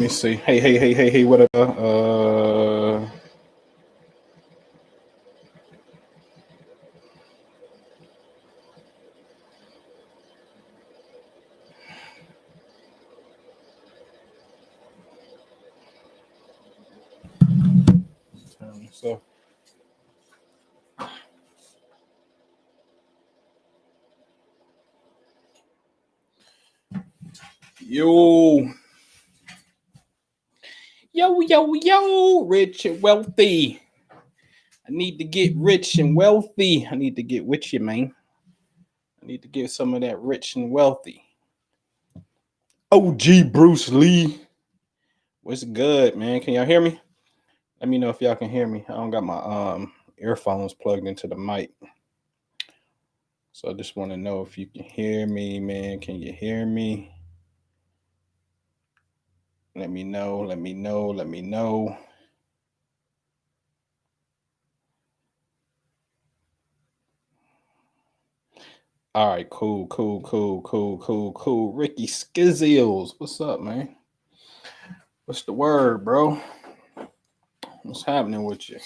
me see. Hey, what up? So yo, rich and wealthy. I need to get rich and wealthy. I need to get with you, man. I need to get some of that rich and wealthy. OG Bruce Lee. What's good, man? Can y'all hear me? Let me know if y'all can hear me. I don't got my earphones plugged into the mic. So I just want to know if you can hear me, man. Can you hear me? Let me know. All right, cool. Ricky Skizzles, what's up, man? What's the word, bro? What's happening with you?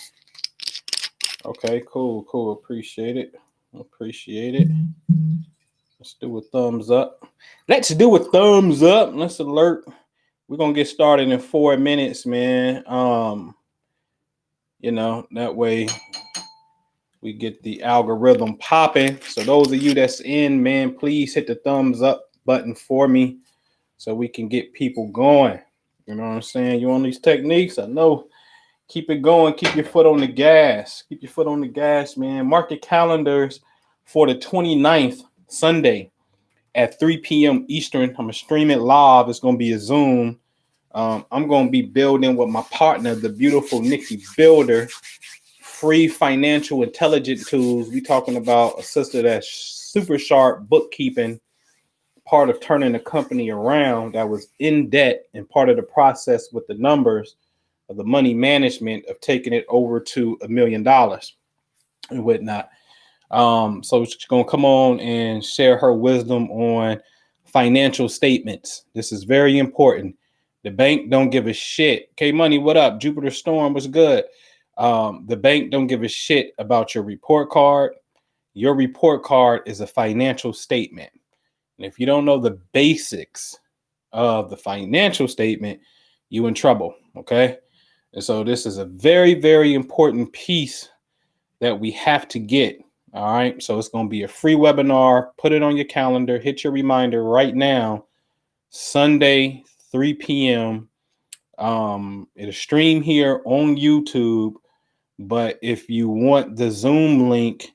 Okay, cool. Appreciate it. Let's do a thumbs up. Let's alert. We're gonna get started in 4 minutes, man. That way we get the algorithm popping. So those of you that's in, man, please hit the thumbs up button for me so we can get people going. You know what I'm saying? You on these techniques? I know. Keep it going. Keep your foot on the gas. Man. Mark your calendars for the 29th, Sunday at 3 p.m. Eastern. I'm going to stream it live. It's going to be a Zoom. I'm going to be building with my partner, the beautiful Nikki Builder, free financial intelligence tools. We talking about a sister that's super sharp bookkeeping, part of turning the company around that was in debt, and part of the process with the numbers of the money management of taking it over to $1 million and whatnot. So she's going to come on and share her wisdom on financial statements. This is very important. The bank don't give a shit. K Money, what up? Jupiter Storm, what's good? The bank don't give a shit about your report card. Your report card is a financial statement. And if you don't know the basics of the financial statement, you in trouble, okay? And so this is a very, very important piece that we have to get, all right? So it's going to be a free webinar. Put it on your calendar. Hit your reminder right now, Sunday, 3 p.m. It'll stream here on YouTube, but if you want the Zoom link,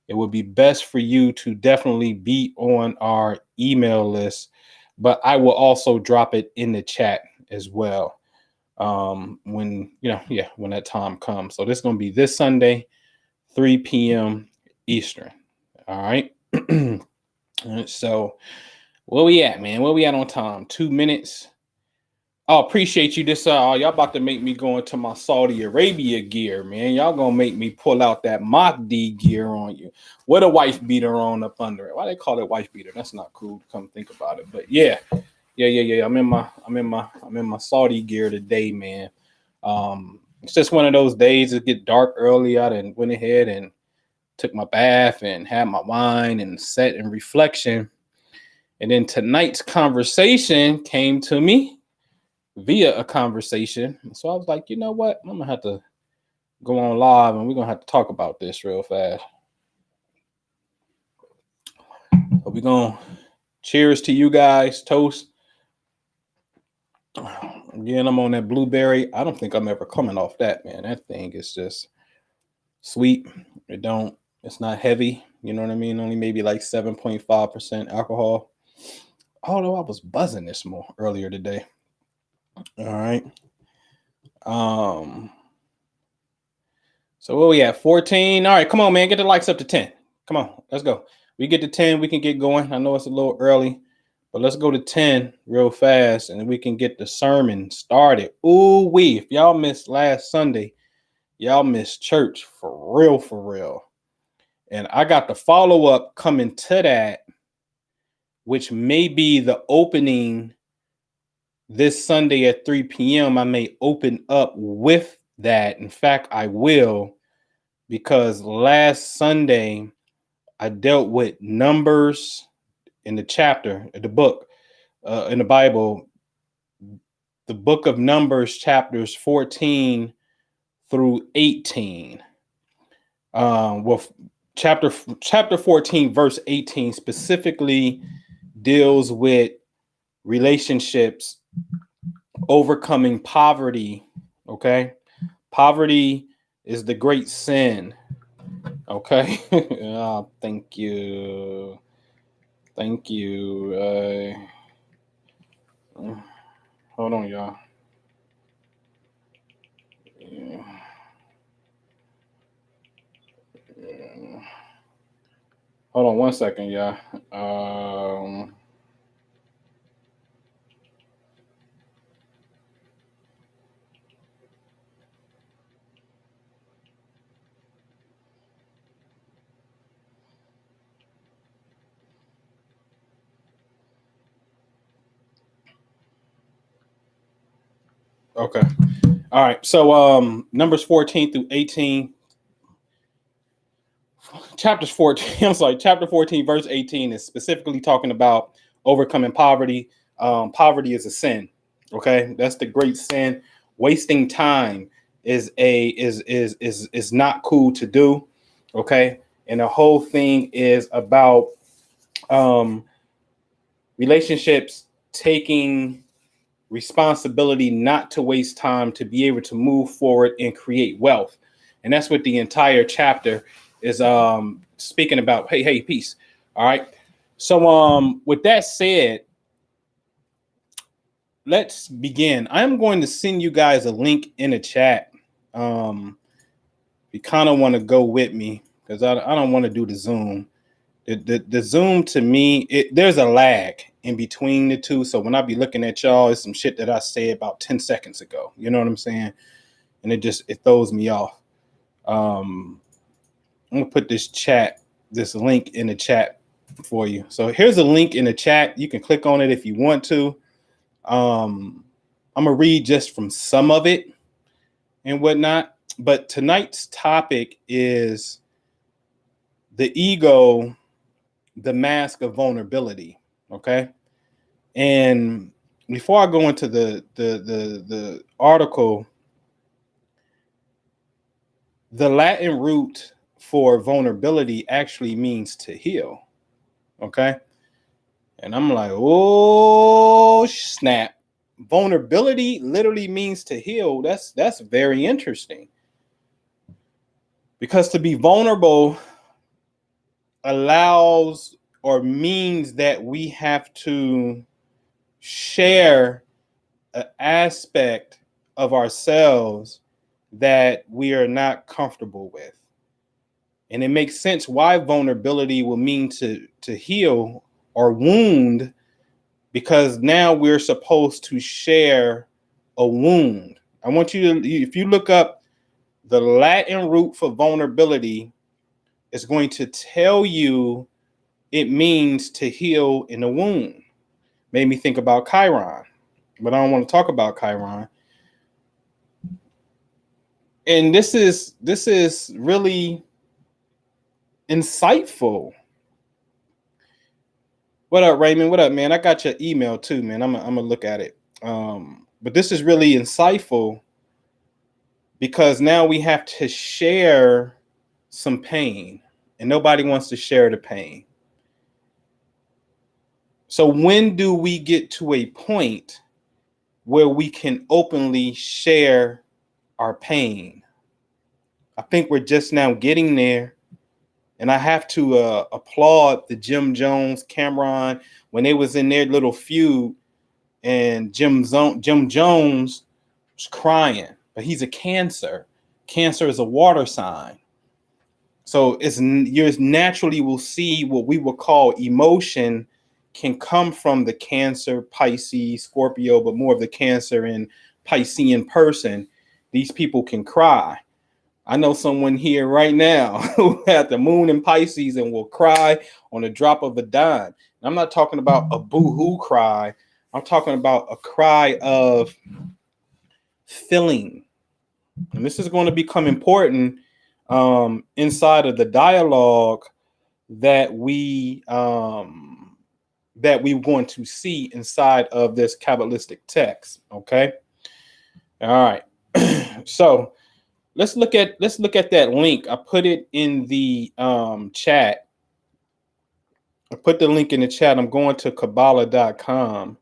it would be best for you to definitely be on our email list, but I will also drop it in the chat as well when that time comes. So this is going to be this Sunday, 3 p.m. Eastern. All right. So where we at, man? Where we at on time? 2 minutes. Oh, appreciate you. This y'all about to make me go into my Saudi Arabia gear, man. Y'all gonna make me pull out that Mahdi gear on you. What a wife beater on up under it. Why they call it wife beater? That's not cool. Come think about it. But yeah. I'm in my Saudi gear today, man. It's just one of those days. It get dark early. I done went ahead and took my bath and had my wine and sat in reflection. And then tonight's conversation came to me via a conversation. So I was like, you know what? I'm gonna have to go on live and we're gonna have to talk about this real fast. So we're gonna cheers to you guys, toast. Again, I'm on that blueberry. I don't think I'm ever coming off that, man. That thing is just sweet. It's not heavy. You know what I mean? Only maybe like 7.5% alcohol. Although I was buzzing this earlier today. All right. So where we at? 14. All right, come on, man. Get the likes up to 10. Come on, let's go. We get to 10, we can get going. I know it's a little early, but let's go to 10 real fast and we can get the sermon started. Ooh wee. If y'all missed last Sunday, y'all missed church for real. And I got the follow-up coming to that, which may be the opening this Sunday at 3 p.m., I may open up with that. In fact, I will, because last Sunday I dealt with numbers in the chapter, the book, in the Bible, the book of Numbers, chapters 14 through 18. Well, chapter 14, verse 18 specifically deals with relationships, overcoming poverty. Okay, poverty is the great sin. Okay. Thank you. Thank you. Hold on, y'all. Yeah. Hold on 1 second, y'all. Okay. All right. So Numbers 14 through 18. Chapters 14, I'm sorry, chapter 14, verse 18 is specifically talking about overcoming poverty. Poverty is a sin. Okay. That's the great sin. Wasting time is not cool to do. Okay. And the whole thing is about relationships taking responsibility not to waste time, to be able to move forward and create wealth. And that's what the entire chapter is speaking about. Hey, peace. All right. So with that said, let's begin. I'm going to send you guys a link in the chat. You kind of want to go with me, because I don't want to do the Zoom. The Zoom, to me, there's a lag in between the two. So when I be looking at y'all, it's some shit that I said about 10 seconds ago. You know what I'm saying? And it throws me off. I'm gonna put this link in the chat for you. So here's a link in the chat. You can click on it if you want to. I'm gonna read just from some of it and whatnot. But tonight's topic is the ego, the mask of vulnerability. Okay. And before I go into the article, the Latin root for vulnerability actually means to heal. Okay. And I'm like, oh snap. Vulnerability literally means to heal. That's very interesting. Because to be vulnerable allows or means that we have to share an aspect of ourselves that we are not comfortable with. And it makes sense why vulnerability will mean to heal or wound, because now we're supposed to share a wound. I want you to, if you look up the Latin root for vulnerability, it's going to tell you it means to heal in a wound. Made me think about Chiron, but I don't want to talk about Chiron. And this is really insightful. What up, Raymond? What up, man? I got your email too, man. I'm gonna look at it. But this is really insightful, because now we have to share some pain, and nobody wants to share the pain. So when do we get to a point where we can openly share our pain? I think we're just now getting there. And I have to applaud the Jim Jones, Cameron, when they was in their little feud, and Jim Jones was crying, but he's a Cancer. Cancer is a water sign. So you naturally will see what we will call emotion can come from the Cancer, Pisces, Scorpio, but more of the Cancer and Piscean person. These people can cry. I know someone here right now who had the moon in Pisces and will cry on the drop of a dime. I'm not talking about a boo-hoo cry. I'm talking about a cry of filling. And this is going to become important inside of the dialogue that we're going to see inside of this Kabbalistic text. Okay. All right. So let's look at that link. I put it in the chat. I put the link in the chat. I'm going to Kabbalah.com.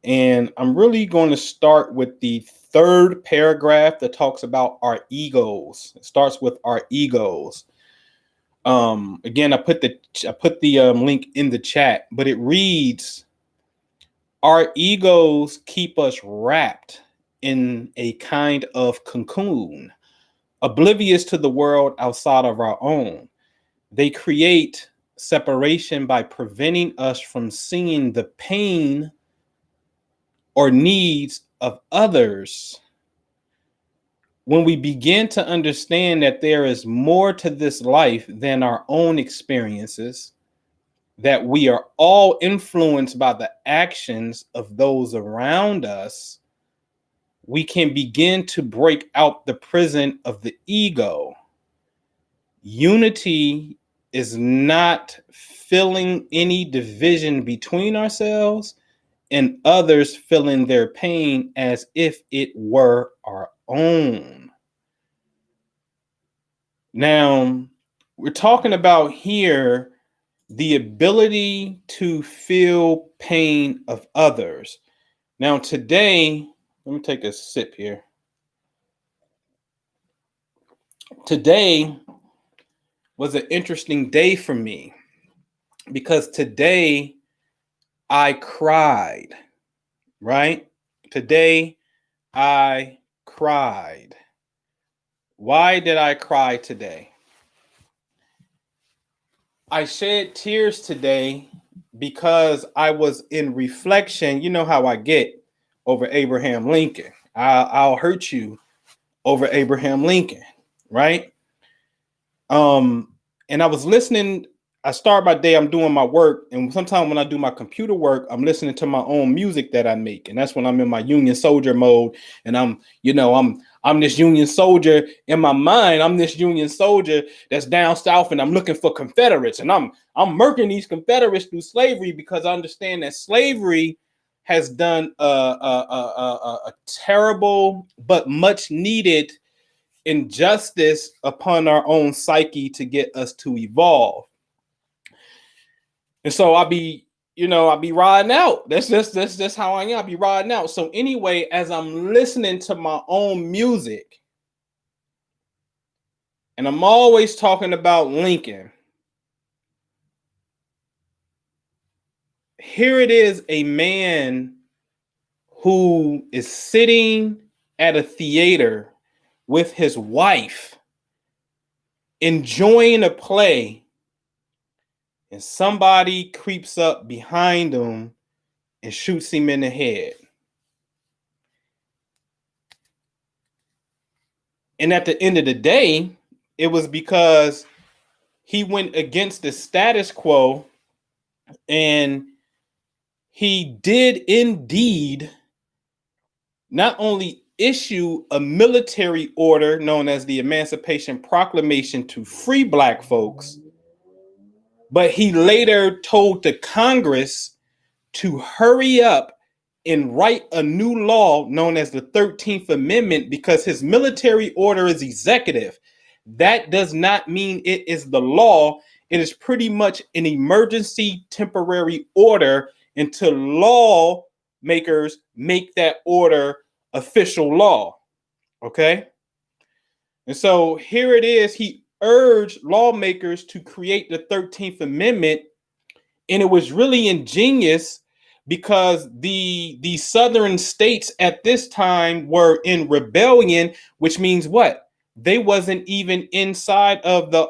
And I'm really going to start with the third paragraph that talks about our egos. It starts with our egos. Again, I put the link in the chat, but it reads, our egos keep us wrapped in a kind of cocoon, oblivious to the world outside of our own. They create separation by preventing us from seeing the pain or needs of others. When we begin to understand that there is more to this life than our own experiences, that we are all influenced by the actions of those around us, we can begin to break out the prison of the ego. Unity is not filling any division between ourselves and others feeling their pain as if it were our own. Now, we're talking about here the ability to feel pain of others. Now, today, let me take a sip here. Today was an interesting day for me because today I cried, right? Today I cried. Why did I cry today? I shed tears today because I was in reflection. You know how I get over Abraham Lincoln. I'll hurt you over Abraham Lincoln, right? And I was listening. I start my day, I'm doing my work, and sometimes when I do my computer work, I'm listening to my own music that I make, and that's when I'm in my Union soldier mode, and I'm this Union soldier in my mind. I'm this Union soldier that's down south, and I'm looking for Confederates, and I'm murking these Confederates through slavery because I understand that slavery has done a terrible but much needed injustice upon our own psyche to get us to evolve. And so I'll be riding out. That's just how I am. I'll be riding out. So anyway, as I'm listening to my own music, and I'm always talking about Lincoln, here it is, a man who is sitting at a theater with his wife, enjoying a play, and somebody creeps up behind him and shoots him in the head. And at the end of the day, it was because he went against the status quo, and he did indeed not only issue a military order known as the Emancipation Proclamation to free Black folks, but he later told the Congress to hurry up and write a new law known as the 13th Amendment, because his military order is executive. That does not mean it is the law. It is pretty much an emergency temporary order until lawmakers make that order official law. Okay? And so here it is. He urged lawmakers to create the 13th Amendment, and it was really ingenious because the southern states at this time were in rebellion, which means what? They wasn't even inside of the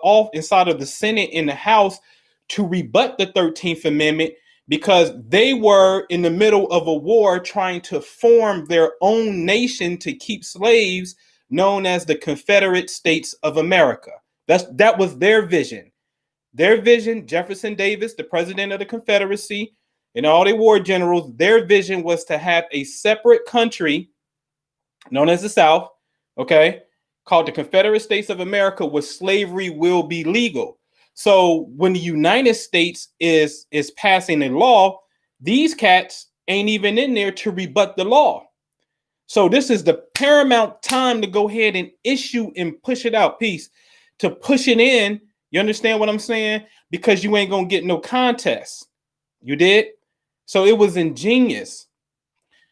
Senate and the House to rebut the 13th Amendment, because they were in the middle of a war trying to form their own nation to keep slaves, known as the Confederate States of America. That was their vision. Their vision, Jefferson Davis, the president of the Confederacy, and all the war generals, their vision was to have a separate country known as the South, okay, called the Confederate States of America, where slavery will be legal. So when the United States is passing a law, these cats ain't even in there to rebut the law. So this is the paramount time to go ahead and issue and push it out. Peace. To push it in. You understand what I'm saying? Because you ain't gonna get no contest. You did? So it was ingenious.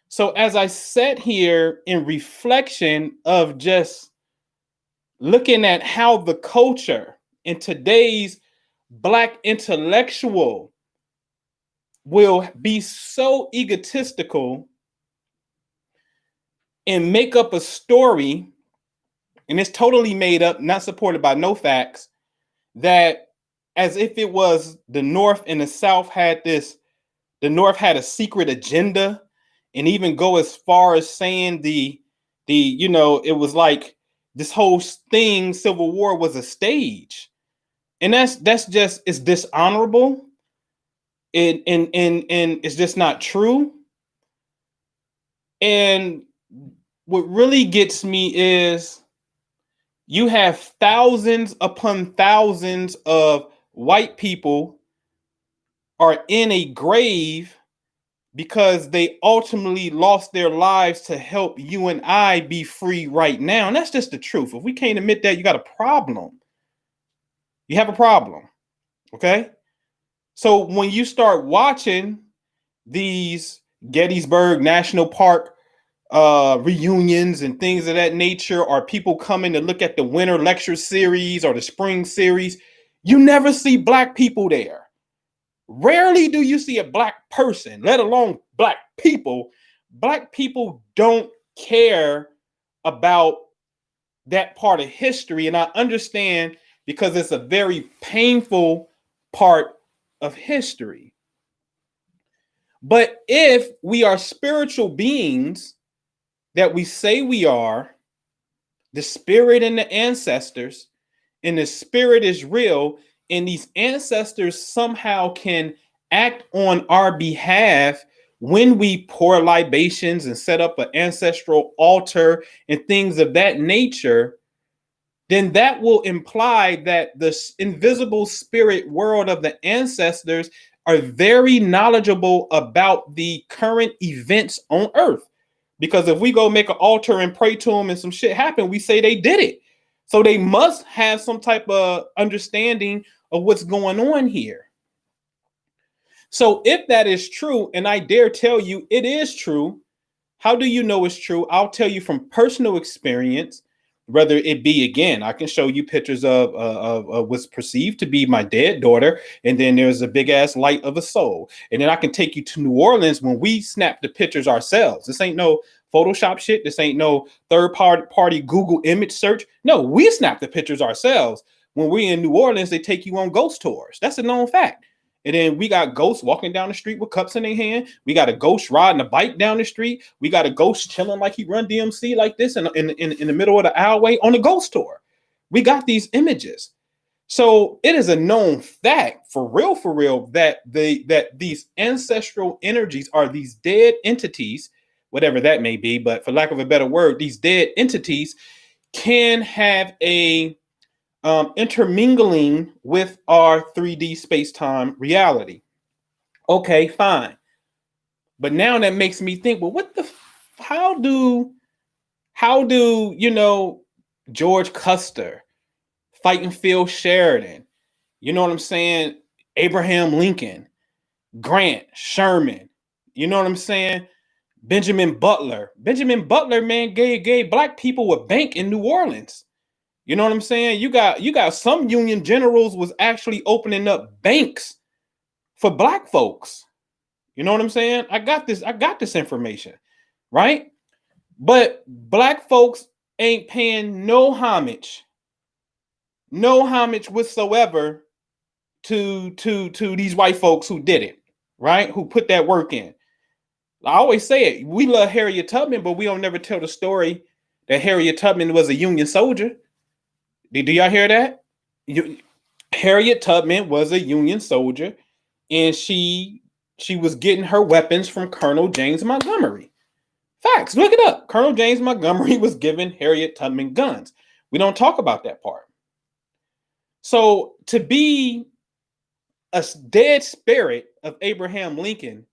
So as I sat here in reflection of just looking at how the culture in today's Black intellectual will be so egotistical and make up a story, and it's totally made up, not supported by no facts, that as if it was the North and the South had this, the North had a secret agenda, and even go as far as saying it was like this whole thing, Civil War, was a stage. And that's just, it's dishonorable. And it's just not true. And what really gets me is you have thousands upon thousands of white people are in a grave because they ultimately lost their lives to help you and I be free right now. And that's just the truth. If we can't admit that, you got a problem. You have a problem. Okay? So when you start watching these Gettysburg National Park reunions and things of that nature, or people coming to look at the winter lecture series or the spring series, you never see Black people there. Rarely do you see a Black person, let alone Black people. Black people don't care about that part of history. And I understand, because it's a very painful part of history. But if we are spiritual beings that we say we are, the spirit and the ancestors, and the spirit is real, and these ancestors somehow can act on our behalf when we pour libations and set up an ancestral altar and things of that nature, then that will imply that the invisible spirit world of the ancestors are very knowledgeable about the current events on Earth. Because if we go make an altar and pray to them and some shit happen, we say they did it. So they must have some type of understanding of what's going on here. So if that is true, and I dare tell you it is true, how do you know it's true? I'll tell you from personal experience. Whether it be, again, I can show you pictures of what's perceived to be my dead daughter, and then there's a big ass light of a soul, and then I can take you to New Orleans when we snap the pictures ourselves. This ain't no Photoshop shit. This ain't no third party Google image search. No, we snap the pictures ourselves. When we're in New Orleans, they take you on ghost tours. That's a known fact. And then we got ghosts walking down the street with cups in their hand. We got a ghost riding a bike down the street. We got a ghost chilling like he run DMC like this in the middle of the alleyway on a ghost tour. We got these images. So it is a known fact, for real, that these ancestral energies are these dead entities, whatever that may be, but for lack of a better word, these dead entities can have a intermingling with our 3D space-time reality. Okay, fine. But now that makes me think, well, how do George Custer, fighting Phil Sheridan, you know what I'm saying? Abraham Lincoln, Grant, Sherman, you know what I'm saying? Benjamin Butler, man, gave Black people a bank in New Orleans. You know what I'm saying? You got some Union generals was actually opening up banks for Black folks. You know what I'm saying? I got this information, right? But Black folks ain't paying no homage whatsoever to these white folks who did it, right? Who put that work in. I always say it. We love Harriet Tubman, but we don't never tell the story that Harriet Tubman was a Union soldier. Do y'all hear that? Harriet Tubman was a Union soldier, and she She was getting her weapons from Colonel James Montgomery. Facts. Look it up. Colonel James Montgomery was giving Harriet Tubman guns. We don't talk about that part. So to be a dead spirit of Abraham Lincoln,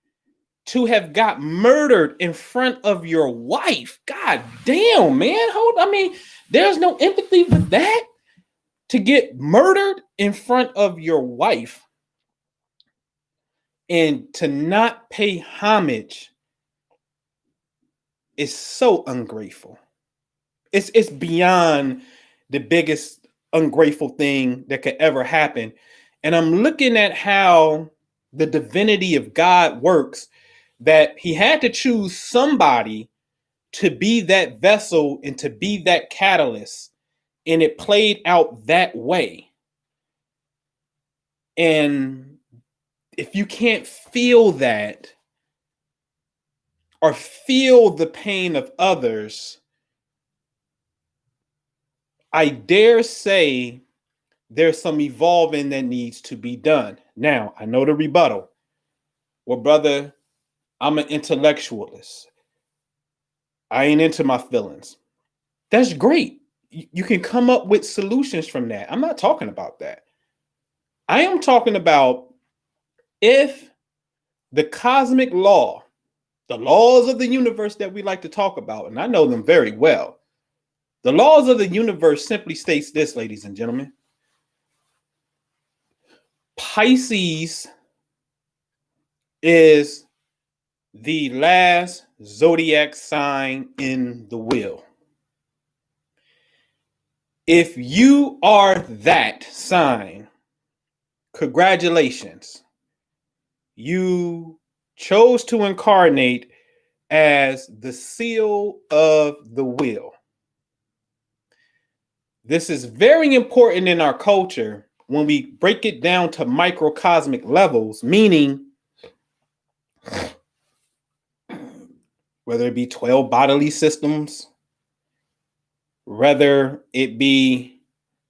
to have got murdered in front of your wife, god damn, man. I mean, there's no empathy with that. To get murdered in front of your wife and to not pay homage is so ungrateful. It's beyond the biggest ungrateful thing that could ever happen. And I'm looking at how the divinity of God works, that he had to choose somebody to be that vessel and to be that catalyst. And it played out that way. And if you can't feel that or feel the pain of others, I dare say there's some evolving that needs to be done. Now, I know the rebuttal. Well, brother, I'm an intellectualist. I ain't into my feelings. That's great. You can come up with solutions from that. I'm not talking about that. I am talking about if the cosmic law, the laws of the universe that we like to talk about, and I know them very well, the laws of the universe simply states this, ladies and gentlemen. Pisces is the last zodiac sign in the wheel. If you are that sign, congratulations. You chose to incarnate as the seal of the wheel. This is very important in our culture when we break it down to microcosmic levels, meaning whether it be 12 bodily systems, whether it be,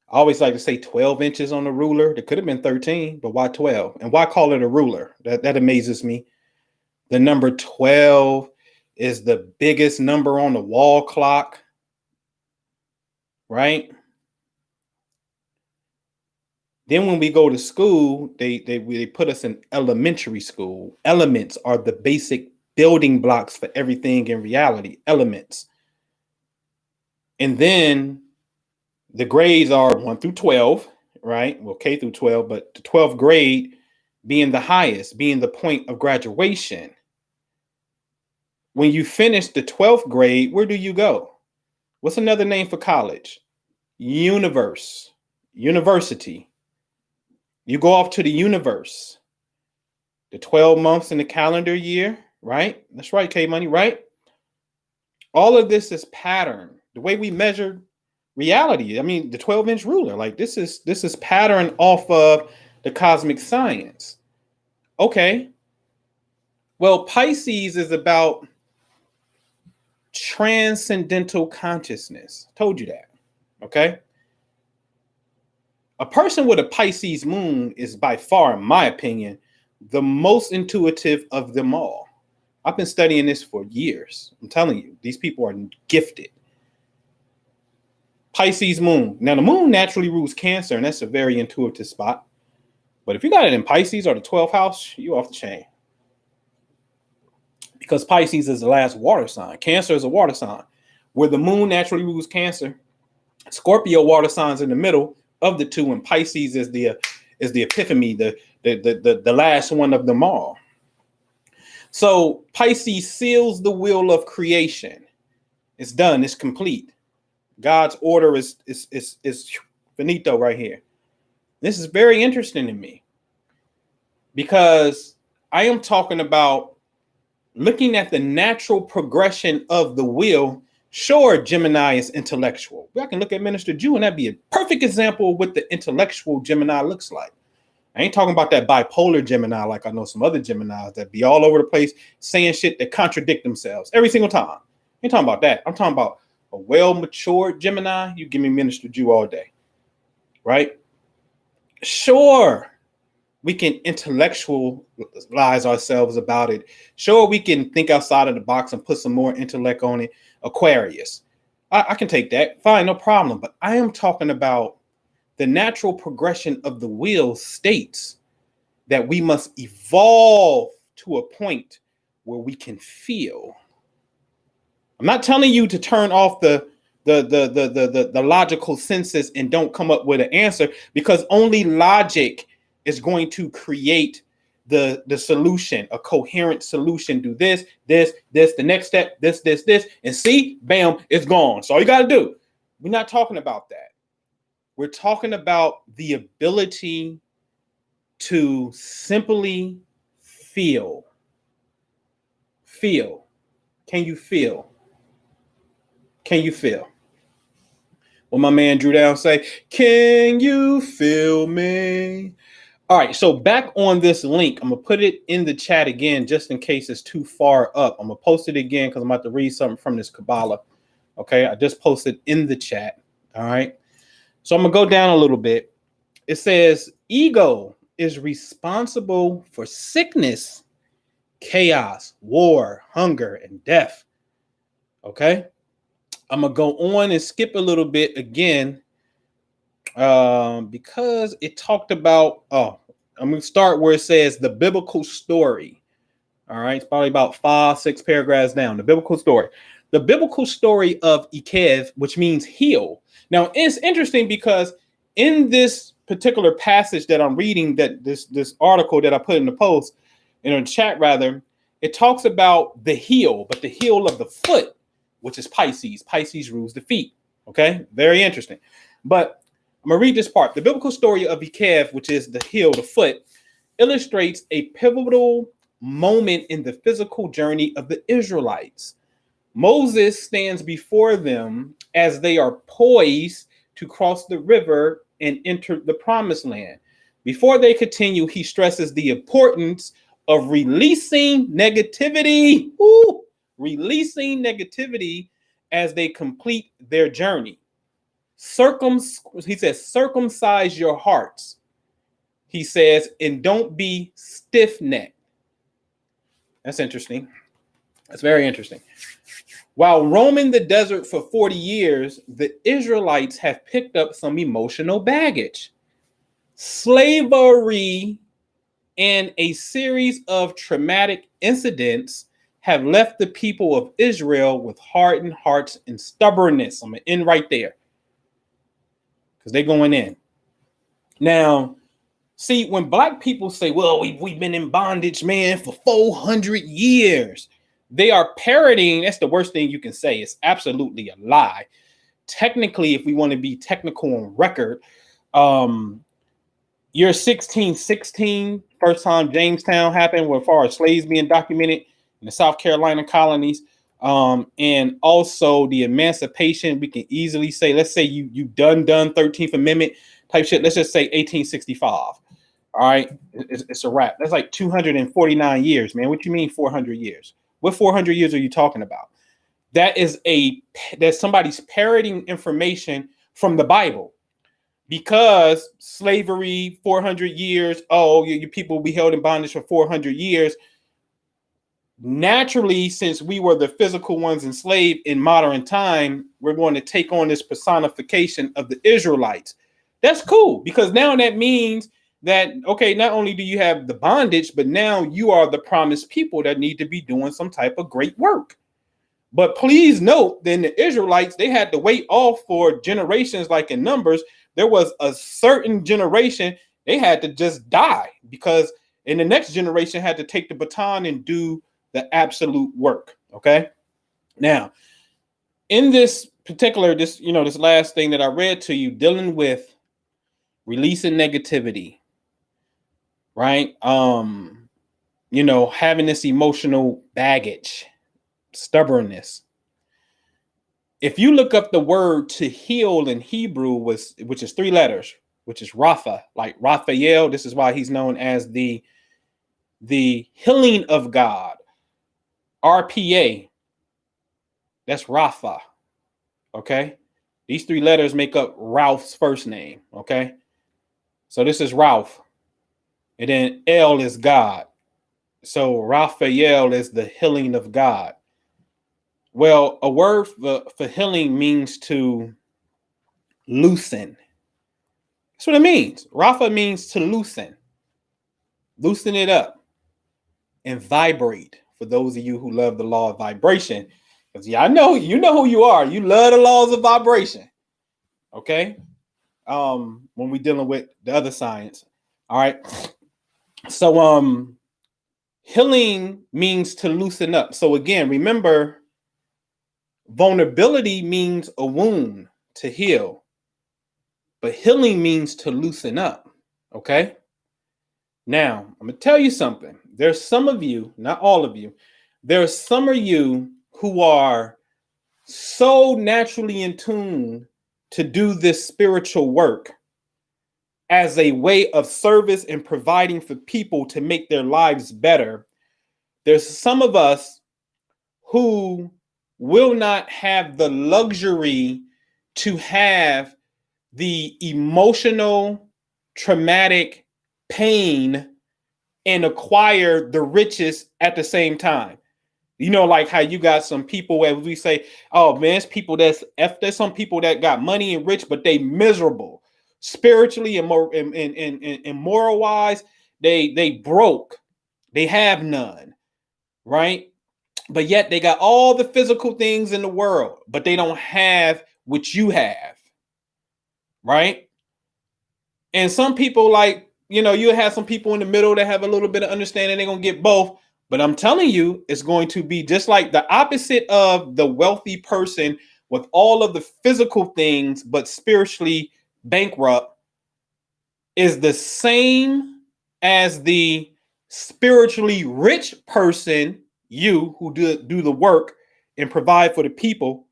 I always like to say 12 inches on the ruler. It could have been 13, but why 12? And why call it a ruler? That amazes me. The number 12 is the biggest number on the wall clock, right? Then when we go to school, they put us in elementary school. Elements are the basic building blocks for everything in reality, elements. And then the grades are 1 through 12, right? Well, K through 12, but the 12th grade being the highest, being the point of graduation. When you finish the 12th grade, where do you go? What's another name for college? University. You go off to the universe. The 12 months in the calendar year, right? That's right, K-Money, right? All of this is pattern. The way we measure reality. I mean, the 12-inch ruler, like this is pattern off of the cosmic science. Okay. Well, Pisces is about transcendental consciousness. Told you that. Okay. A person with a Pisces moon is by far, in my opinion, the most intuitive of them all. I've been studying this for years. I'm telling you, these people are gifted. Pisces moon. Now, the moon naturally rules Cancer, and that's a very intuitive spot. But if you got it in Pisces or the 12th house, you off the chain. Because Pisces is the last water sign. Cancer is a water sign. Where the moon naturally rules Cancer, Scorpio water signs in the middle of the two, and Pisces is the epiphany, the last one of them all. So Pisces seals the wheel of creation. It's done. It's complete. God's order is finito right here. This is very interesting to me because I am talking about looking at the natural progression of the wheel. Sure, Gemini is intellectual. I can look at Minister Jew, and that'd be a perfect example of what the intellectual Gemini looks like. I ain't talking about that bipolar Gemini like I know some other Geminis that be all over the place saying shit that contradict themselves every single time. I ain't talking about that. I'm talking about a well-matured Gemini. You give me Minister Jew all day, right? Sure, we can intellectualize ourselves about it. Sure, we can think outside of the box and put some more intellect on it. Aquarius. I can take that. Fine, no problem. But I am talking about the natural progression of the wheel states that we must evolve to a point where we can feel. I'm not telling you to turn off the logical senses and don't come up with an answer, because only logic is going to create the solution, a coherent solution. Do this, the next step, this, and see, bam, it's gone. So all you got to do. We're not talking about that. We're talking about the ability to simply feel. Feel. Can you feel? Can you feel? What my man Drew Down say, can you feel me? All right, so back on this link, I'm going to put it in the chat again, just in case it's too far up. I'm going to post it again because I'm about to read something from this Kabbalah. Okay, I just posted in the chat. All right, so I'm going to go down a little bit. It says, ego is responsible for sickness, chaos, war, hunger, and death. Okay, I'm going to go on and skip a little bit again because it talked about, I'm going to start where it says the biblical story. All right, it's probably about 5-6 paragraphs down. The biblical story. The biblical story of Ikev, which means heal. Now, it's interesting because in this particular passage that I'm reading, that this article that I put in the post, in the chat rather, it talks about the heel, but the heel of the foot, which is Pisces. Pisces rules the feet. Okay, very interesting. But I'm going to read this part. The biblical story of Ikev, which is the heel, the foot, illustrates a pivotal moment in the physical journey of the Israelites. Moses stands before them as they are poised to cross the river and enter the promised land. Before they continue, he stresses the importance of releasing negativity. Releasing negativity as they complete their journey. He says, circumcise your hearts. He says, and don't be stiff-necked. That's interesting. That's very interesting. While roaming the desert for 40 years, the Israelites have picked up some emotional baggage. Slavery and a series of traumatic incidents have left the people of Israel with hardened hearts and stubbornness. I'm going to end right there because they're going in. Now, see, when Black people say, well, we've been in bondage, man, for 400 years, they are parroting. That's the worst thing you can say. It's absolutely a lie. Technically, if we want to be technical on record, year 1616, first time Jamestown happened, as far as slaves being documented in the South Carolina colonies. And also the emancipation, we can easily say, let's say you done 13th Amendment type shit. Let's just say 1865. All right, it's a wrap. That's like 249 years, man. What you mean 400 years? What 400 years are you talking about? That's somebody's parroting information from the Bible. Because slavery, 400 years, you people will be held in bondage for 400 years. Naturally, since we were the physical ones enslaved in modern time, we're going to take on this personification of the Israelites. That's cool, because now that means that, okay, not only do you have the bondage, but now you are the promised people that need to be doing some type of great work. But please note, then the Israelites, they had to wait off for generations, like in Numbers. There was a certain generation, they had to just die, because in the next generation had to take the baton and do the absolute work. Okay. Now, in this particular, this last thing that I read to you, dealing with releasing negativity, right? Having this emotional baggage, stubbornness. If you look up the word to heal in Hebrew, which is 3 letters, which is Rapha, like Raphael. This is why he's known as the healing of God. RPA. That's Rapha. Okay. These 3 letters make up Ralph's first name. Okay. So this is Ralph. And then El is God. So Raphael is the healing of God. Well, a word for healing means to loosen. That's what it means. Rapha means to loosen it up and vibrate. For those of you who love the law of vibration, because yeah, I know you know who you are. You love the laws of vibration. Okay. When we're dealing with the other science. All right. So healing means to loosen up. So again, remember, vulnerability means a wound to heal, but healing means to loosen up. Okay. Now, I'm going to tell you something. There's some of you, not all of you, there's some of you who are so naturally in tune to do this spiritual work as a way of service and providing for people to make their lives better. There's some of us who will not have the luxury to have the emotional, traumatic pain and acquire the riches at the same time. You know, like how you got some people where we say, oh man, it's people there's some people that got money and rich, but they miserable spiritually and more and moral wise, they broke, they have none, right? But yet they got all the physical things in the world, but they don't have what you have, right? And some people, like, you know, you have some people in the middle that have a little bit of understanding, they're going to get both. But I'm telling you, it's going to be just like the opposite of the wealthy person with all of the physical things, but spiritually bankrupt, is the same as the spiritually rich person, you who do the work and provide for the people,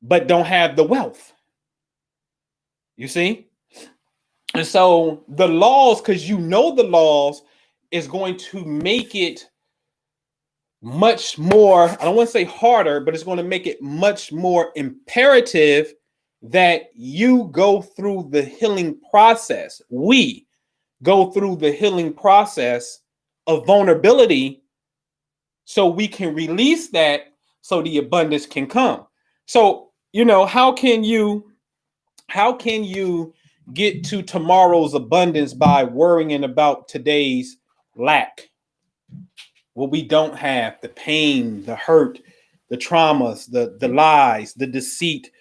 but don't have the wealth. You see? And so the laws, because you know the laws, is going to make it much more, I don't want to say harder, but it's going to make it much more imperative that you go through the healing process. We go through the healing process of vulnerability so we can release that so the abundance can come. So, you know, how can you get to tomorrow's abundance by worrying about today's lack? What we don't have, the pain, the hurt, the traumas, the lies, the deceit,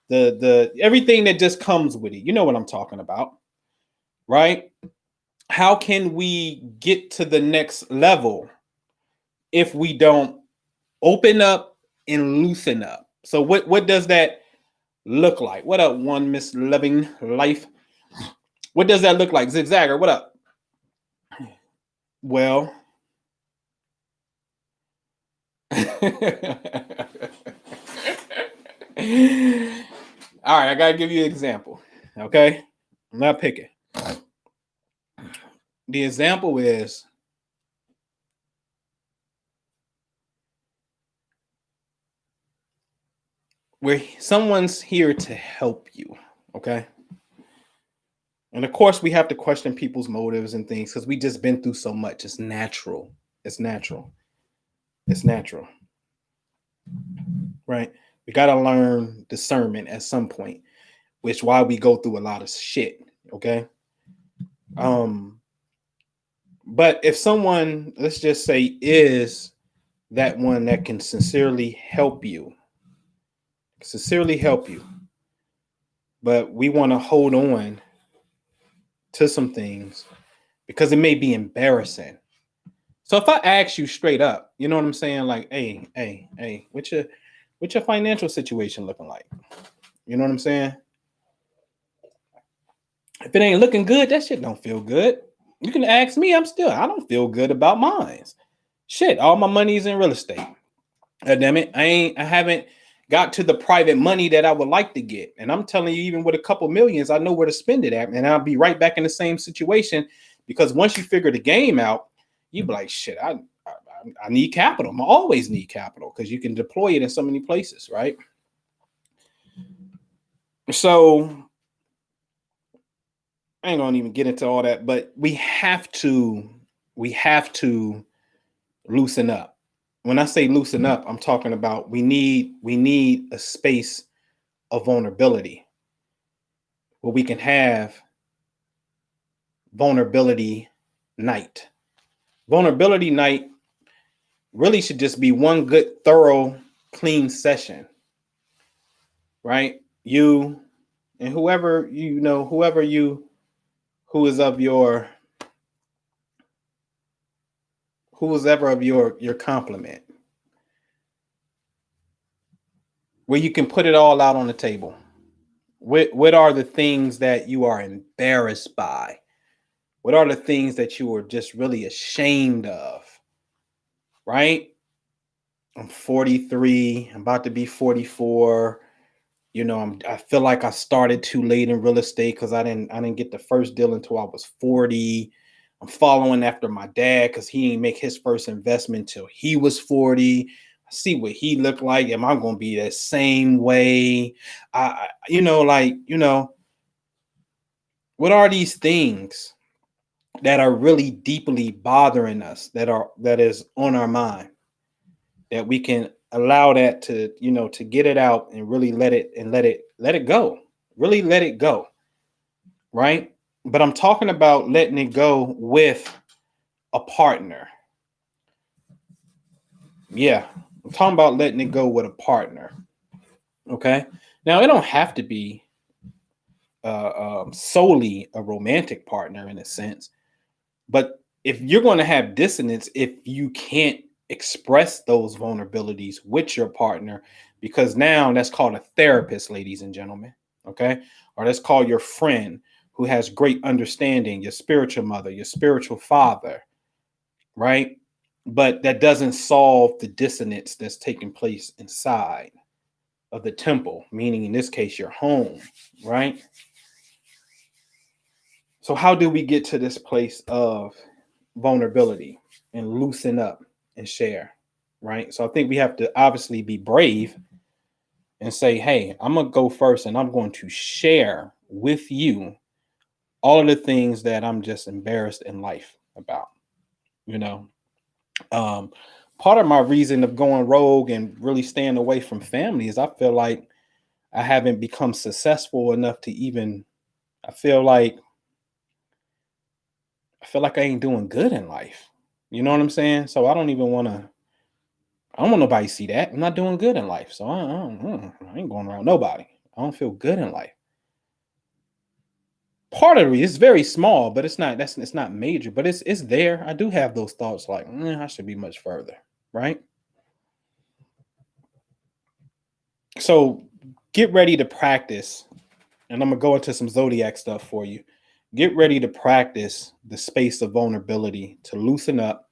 the everything that just comes with it. You know what I'm talking about, right? How can we get to the next level if we don't open up and loosen up? So what does that look like? What up, one Miss Loving Life? What does that look like? Zigzagger, what up? Well, all right, I gotta give you an example. Okay, I'm not picking. The example is where someone's here to help you. Okay, and of course we have to question people's motives and things because we just been through so much. It's natural. It's natural. It's natural. Right? We gotta learn discernment at some point, which why we go through a lot of shit. Okay. But if someone, let's just say, is that one that can sincerely help you, but we want to hold on to some things because it may be embarrassing. So if I ask you straight up, you know what I'm saying? Like, hey, what's your financial situation looking like? You know what I'm saying? If it ain't looking good, that shit don't feel good. You can ask me. I don't feel good about mine. Shit, all my money's in real estate. Damn it, I haven't got to the private money that I would like to get. And I'm telling you, even with a couple millions, I know where to spend it at, and I'll be right back in the same situation. Because once you figure the game out, you be like, shit, I need capital. I always need capital because you can deploy it in so many places, right? So I ain't gonna even get into all that, but we have to loosen up. When I say loosen up, I'm talking about we need a space of vulnerability where we can have vulnerability night. Vulnerability night really should just be one good, thorough, clean session, right? You and whoever you know, whoever you who is of your who is ever of your complement, where you can put it all out on the table. What are the things that you are embarrassed by? What are the things that you are just really ashamed of? Right? I'm 43. I'm about to be 44. I feel like I started too late in real estate because I didn't get the first deal until I was 40. I'm following after my dad because he didn't make his first investment till he was 40. I see what he looked like. Am I gonna be the same way? What are these things that are really deeply bothering us that is on our mind that we can allow that to get it out and really let it go, really let it go, right? But I'm talking about letting it go with a partner. Yeah, I'm talking about letting it go with a partner. Okay, now it don't have to be solely a romantic partner in a sense. But if you're going to have dissonance, if you can't express those vulnerabilities with your partner, because now that's called a therapist, ladies and gentlemen, okay? Or let's call your friend who has great understanding, your spiritual mother, your spiritual father, right? But that doesn't solve the dissonance that's taking place inside of the temple, meaning in this case, your home, right? So, how do we get to this place of vulnerability and loosen up and share, right? So I think we have to obviously be brave and say, hey, I'm going to go first and I'm going to share with you all of the things that I'm just embarrassed in life about, you know. Um, Part of my reason of going rogue and really staying away from family is I feel like I haven't become successful enough to even, I feel like, I ain't doing good in life. You know what I'm saying? So I don't want nobody to see that. I'm not doing good in life. So I ain't going around nobody. I don't feel good in life. Part of it is very small, but it's not major, but it's there. I do have those thoughts like, I should be much further, right? So get ready to practice, and I'm gonna go into some Zodiac stuff for you. Get ready to practice the space of vulnerability to loosen up.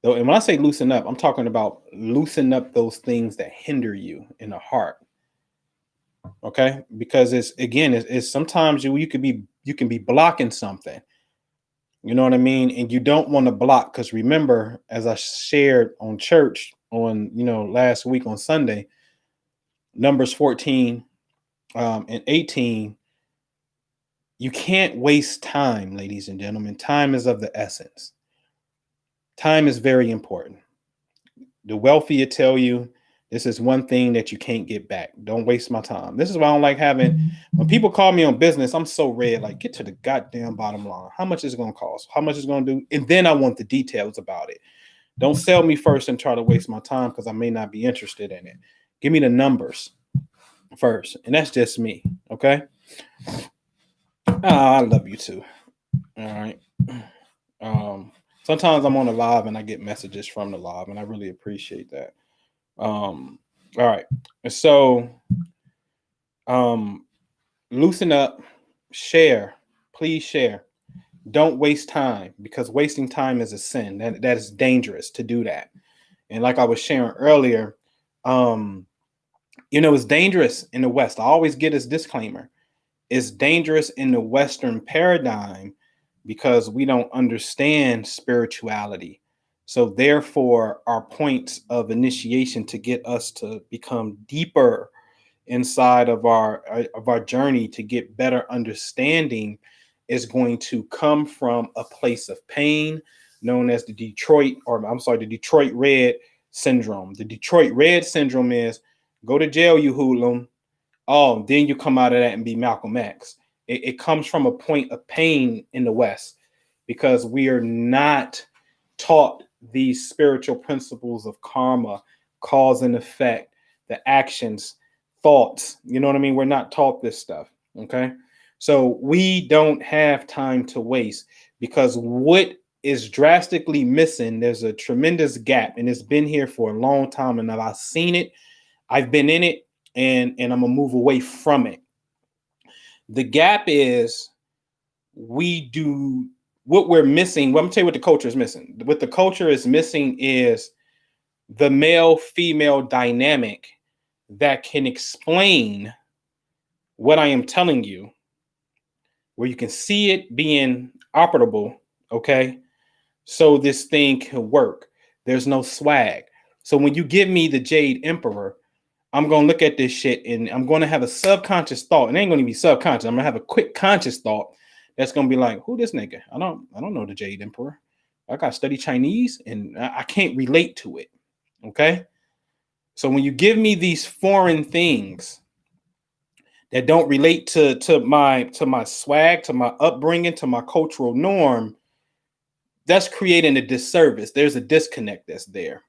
Though, and when I say loosen up, I'm talking about loosen up those things that hinder you in the heart. Okay, because it's sometimes you can be blocking something, you know what I mean, and you don't want to block, because remember, as I shared on church on last week on Sunday, Numbers 14 and 18, you can't waste time, ladies and gentlemen. Time is of the essence. Time is very important. The wealthy tell you this is one thing that you can't get back. Don't waste my time. This is why I don't like having, when people call me on business, I'm so red. Like, get to the goddamn bottom line. How much is it going to cost? How much is it going to do? And then I want the details about it. Don't sell me first and try to waste my time because I may not be interested in it. Give me the numbers first. And that's just me. Okay. I love you too. All right. Um, Sometimes I'm on a live and I get messages from the live, and I really appreciate that. All right. So loosen up, share, please share. Don't waste time, because wasting time is a sin. That is dangerous to do that. And like I was sharing earlier, it's dangerous in the West. I always get this disclaimer. It's dangerous in the Western paradigm because we don't understand spirituality. So therefore, our points of initiation to get us to become deeper inside of our journey to get better understanding is going to come from a place of pain known as the Detroit Red syndrome. The Detroit Red syndrome is go to jail, you hoodlum. Oh, then you come out of that and be Malcolm X. It comes from a point of pain in the West because we are not taught these spiritual principles of karma, cause and effect, the actions, thoughts. You know what I mean? We're not taught this stuff. Okay. So we don't have time to waste because what is drastically missing, there's a tremendous gap and it's been here for a long time. And I've seen it. I've been in it and I'm gonna move away from it. The gap is we do what we're missing. Well, I'm gonna tell you what the culture is missing. What the culture is missing is the male-female dynamic that can explain what I am telling you, where you can see it being operable, okay? So this thing can work. There's no swag. So when you give me the Jade Emperor, I'm going to look at this shit and I'm going to have a subconscious thought. And it ain't going to be subconscious. I'm going to have a quick conscious thought that's going to be like, who this nigga? I don't know the Jade Emperor. I got to study Chinese and I can't relate to it. Okay? So when you give me these foreign things that don't relate to my swag, to my upbringing, to my cultural norm, that's creating a disservice. There's a disconnect that's there.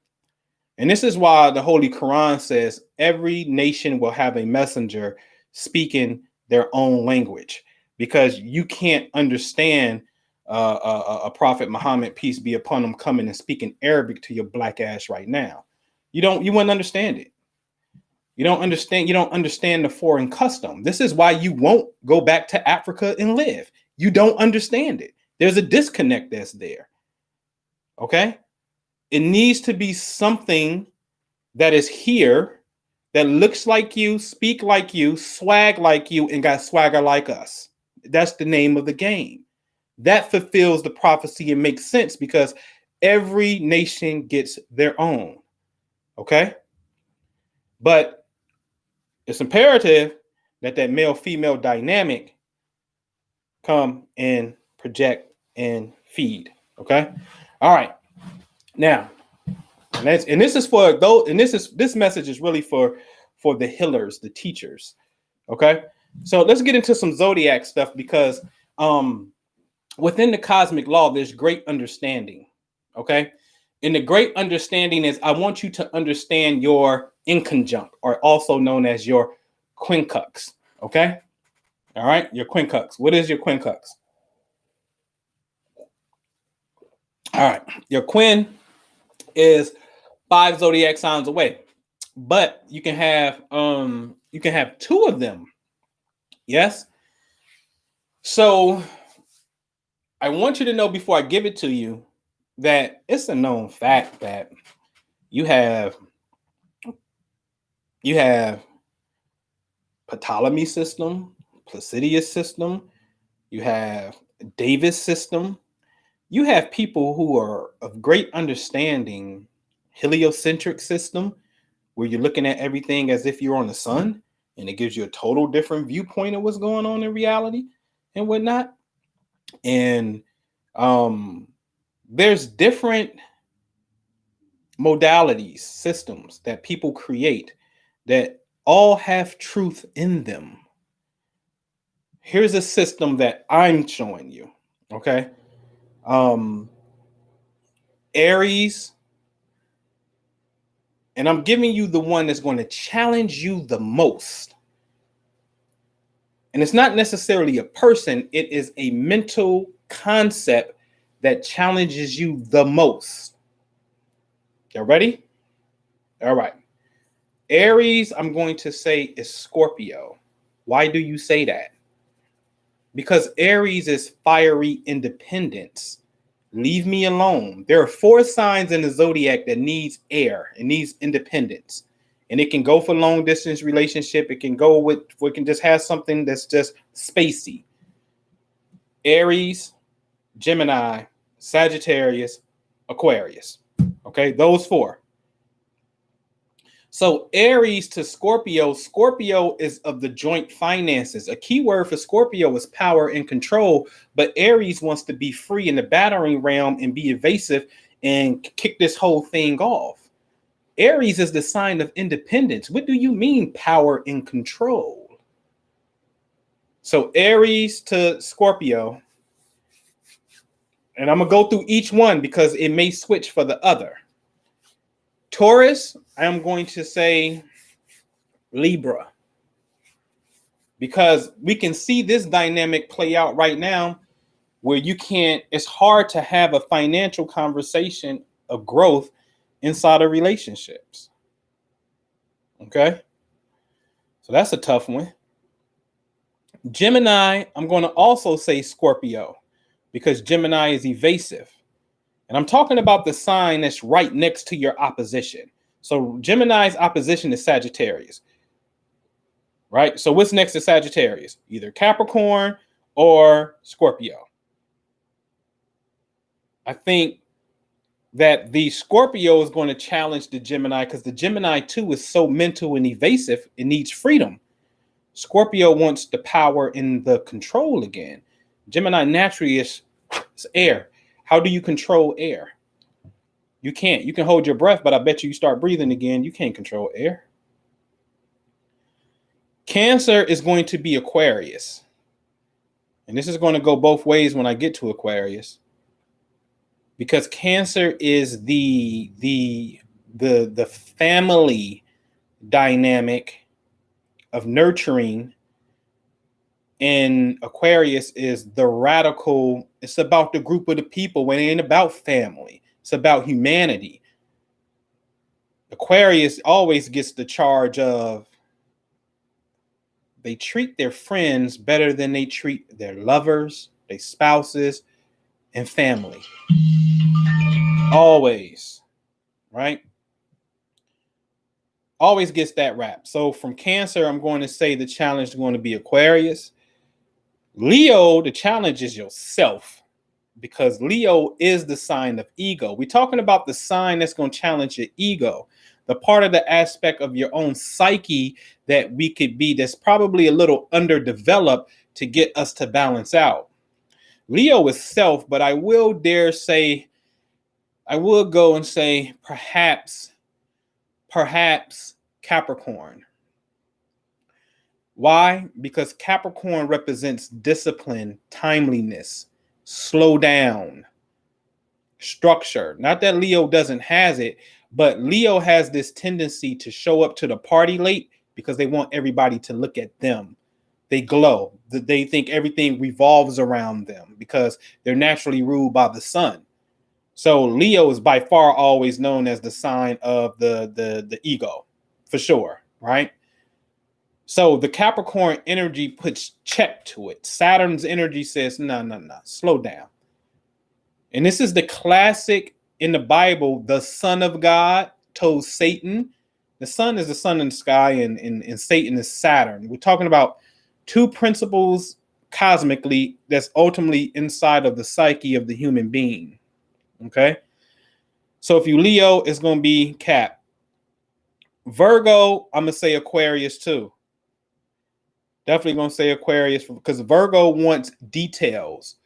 And this is why the Holy Quran says every nation will have a messenger speaking their own language, because you can't understand a Prophet Muhammad, peace be upon him, coming and speaking Arabic to your black ass right now. You wouldn't understand it. You don't understand the foreign custom. This is why you won't go back to Africa and live. You don't understand it. There's a disconnect that's there. Okay? It needs to be something that is here that looks like you, speak like you, swag like you, and got swagger like us. That's the name of the game. That fulfills the prophecy and makes sense because every nation gets their own. Okay? But it's imperative that male-female dynamic come and project and feed. Okay? All right. Now, this is for those, and this message is really for the healers, the teachers. Okay, so let's get into some Zodiac stuff because within the cosmic law, there's great understanding. Okay, and the great understanding is I want you to understand your inconjunct, or also known as your quincux. Okay, all right, your quincux. What is your quincux? All right, your quin is 5 zodiac signs away, but you can have two of them. Yes. So I want you to know before I give it to you that it's a known fact that you have Ptolemy system, Placidius system, you have Davis system. You have people who are of great understanding, heliocentric system, where you're looking at everything as if you're on the sun, and it gives you a total different viewpoint of what's going on in reality and whatnot. And there's different modalities, systems that people create that all have truth in them. Here's a system that I'm showing you. Okay. Aries, and I'm giving you the one that's going to challenge you the most. And it's not necessarily a person, it is a mental concept that challenges you the most. Y'all ready? All right. Aries, I'm going to say, is Scorpio. Why do you say that? Because Aries is fiery independence. Leave me alone. There are 4 signs in the zodiac that needs air. It needs independence. And it can go for long distance relationship. It can go with, we can just have something that's just spacey. Aries, Gemini, Sagittarius, Aquarius. Okay, those 4. So Aries to Scorpio, Scorpio is of the joint finances. A key word for Scorpio is power and control, but Aries wants to be free in the battering realm and be evasive and kick this whole thing off. Aries is the sign of independence. What do you mean power and control? So Aries to Scorpio, and I'm going to go through each one because it may switch for the other. Taurus, I am going to say Libra, because we can see this dynamic play out right now where it's hard to have a financial conversation of growth inside of relationships. Okay. So that's a tough one. Gemini, I'm going to also say Scorpio because Gemini is evasive. And I'm talking about the sign that's right next to your opposition. So Gemini's opposition is Sagittarius. Right? So what's next to Sagittarius? Either Capricorn or Scorpio. I think that the Scorpio is going to challenge the Gemini because the Gemini too is so mental and evasive. It needs freedom. Scorpio wants the power and the control again. Gemini naturally is air. How do you control air? You can't. You can hold your breath, but I bet you start breathing again. You can't control air. Cancer is going to be Aquarius. And this is going to go both ways when I get to Aquarius. Because Cancer is the family dynamic of nurturing, and Aquarius is the radical. It's about the group of the people when it ain't about family. It's about humanity. Aquarius always gets the charge of they treat their friends better than they treat their lovers, their spouses, and family. Always, right? Always gets that rap. So from Cancer, I'm going to say the challenge is going to be Aquarius. Leo, the challenge is yourself, because Leo is the sign of ego. We're talking about the sign that's going to challenge your ego, the part of the aspect of your own psyche that we could be that's probably a little underdeveloped to get us to balance out. Leo is self, but I will go and say perhaps Capricorn. Why? Because Capricorn represents discipline, timeliness, slow down, structure. Not that Leo doesn't have it, but Leo has this tendency to show up to the party late because they want everybody to look at them. They glow. They think everything revolves around them because they're naturally ruled by the sun. So Leo is by far always known as the sign of the ego, for sure, right? So the Capricorn energy puts check to it. Saturn's energy says, no, slow down. And this is the classic in the Bible. The Son of God told Satan, the sun is the sun in the sky, and Satan is Saturn. We're talking about two principles cosmically that's ultimately inside of the psyche of the human being. Okay? So if you Leo, it's going to be Cap. Virgo, I'm going to say Aquarius too. Definitely going to say Aquarius because Virgo wants details.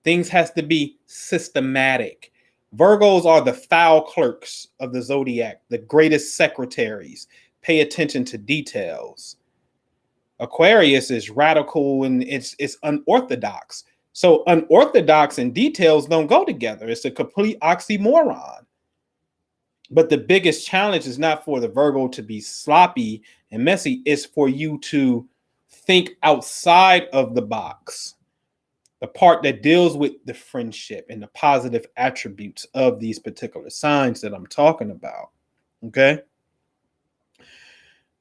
Things has to be systematic. Virgos are the foul clerks of the Zodiac, the greatest secretaries. Pay attention to details. Aquarius is radical and it's unorthodox. So unorthodox and details don't go together. It's a complete oxymoron. But the biggest challenge is not for the Virgo to be sloppy and messy. It's for you to think outside of the box. The part that deals with the friendship and the positive attributes of these particular signs that I'm talking about. Okay.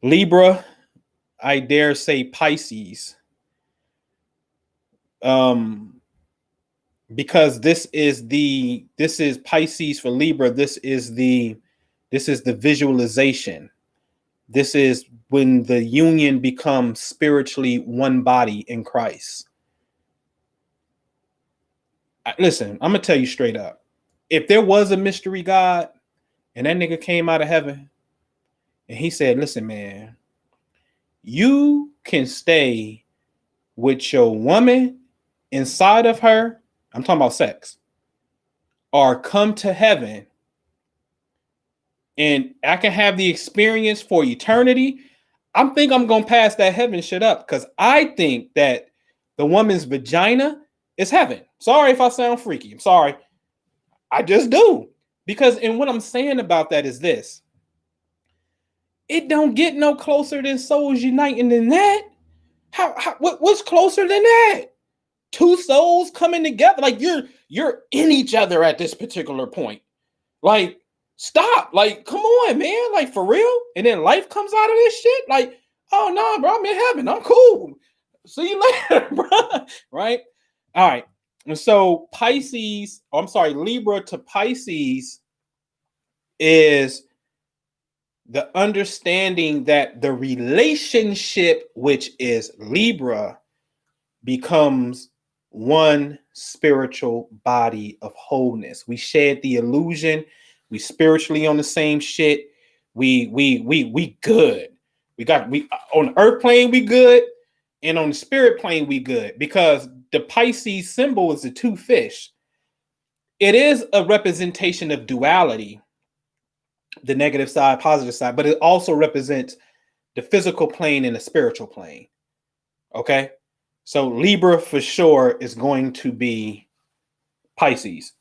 Libra, I dare say Pisces. Because this is Pisces for Libra. This is the visualization. This is when the union becomes spiritually one body in Christ. Listen, I'm gonna tell you straight up. If there was a mystery God and that nigga came out of heaven And he said, listen, man, you can stay with your woman inside of her. I'm talking about sex. Or come to heaven and I can have the experience for eternity. I think I'm going to pass that heaven shit up because I think that the woman's vagina is heaven. Sorry if I sound freaky. I'm sorry. I just do. Because, and what I'm saying about that is this. It don't get no closer than souls uniting than that. What's closer than that? Two souls coming together. Like you're in each other at this particular point. Like, stop. Like, come on, man. Like, for real? And then life comes out of this shit? Like, oh, no, bro, I'm in heaven. I'm cool. See you later, bro. Right? All right. And so Pisces, I'm sorry, Libra to Pisces is the understanding that the relationship, which is Libra, becomes one spiritual body of wholeness. We shed the illusion. We spiritually on the same shit. We good. We on the earth plane we good, and on the spirit plane we good, because the Pisces symbol is the two fish. It is a representation of duality, the negative side, positive side, but it also represents the physical plane and the spiritual plane. Okay? So Libra for sure is going to be Pisces.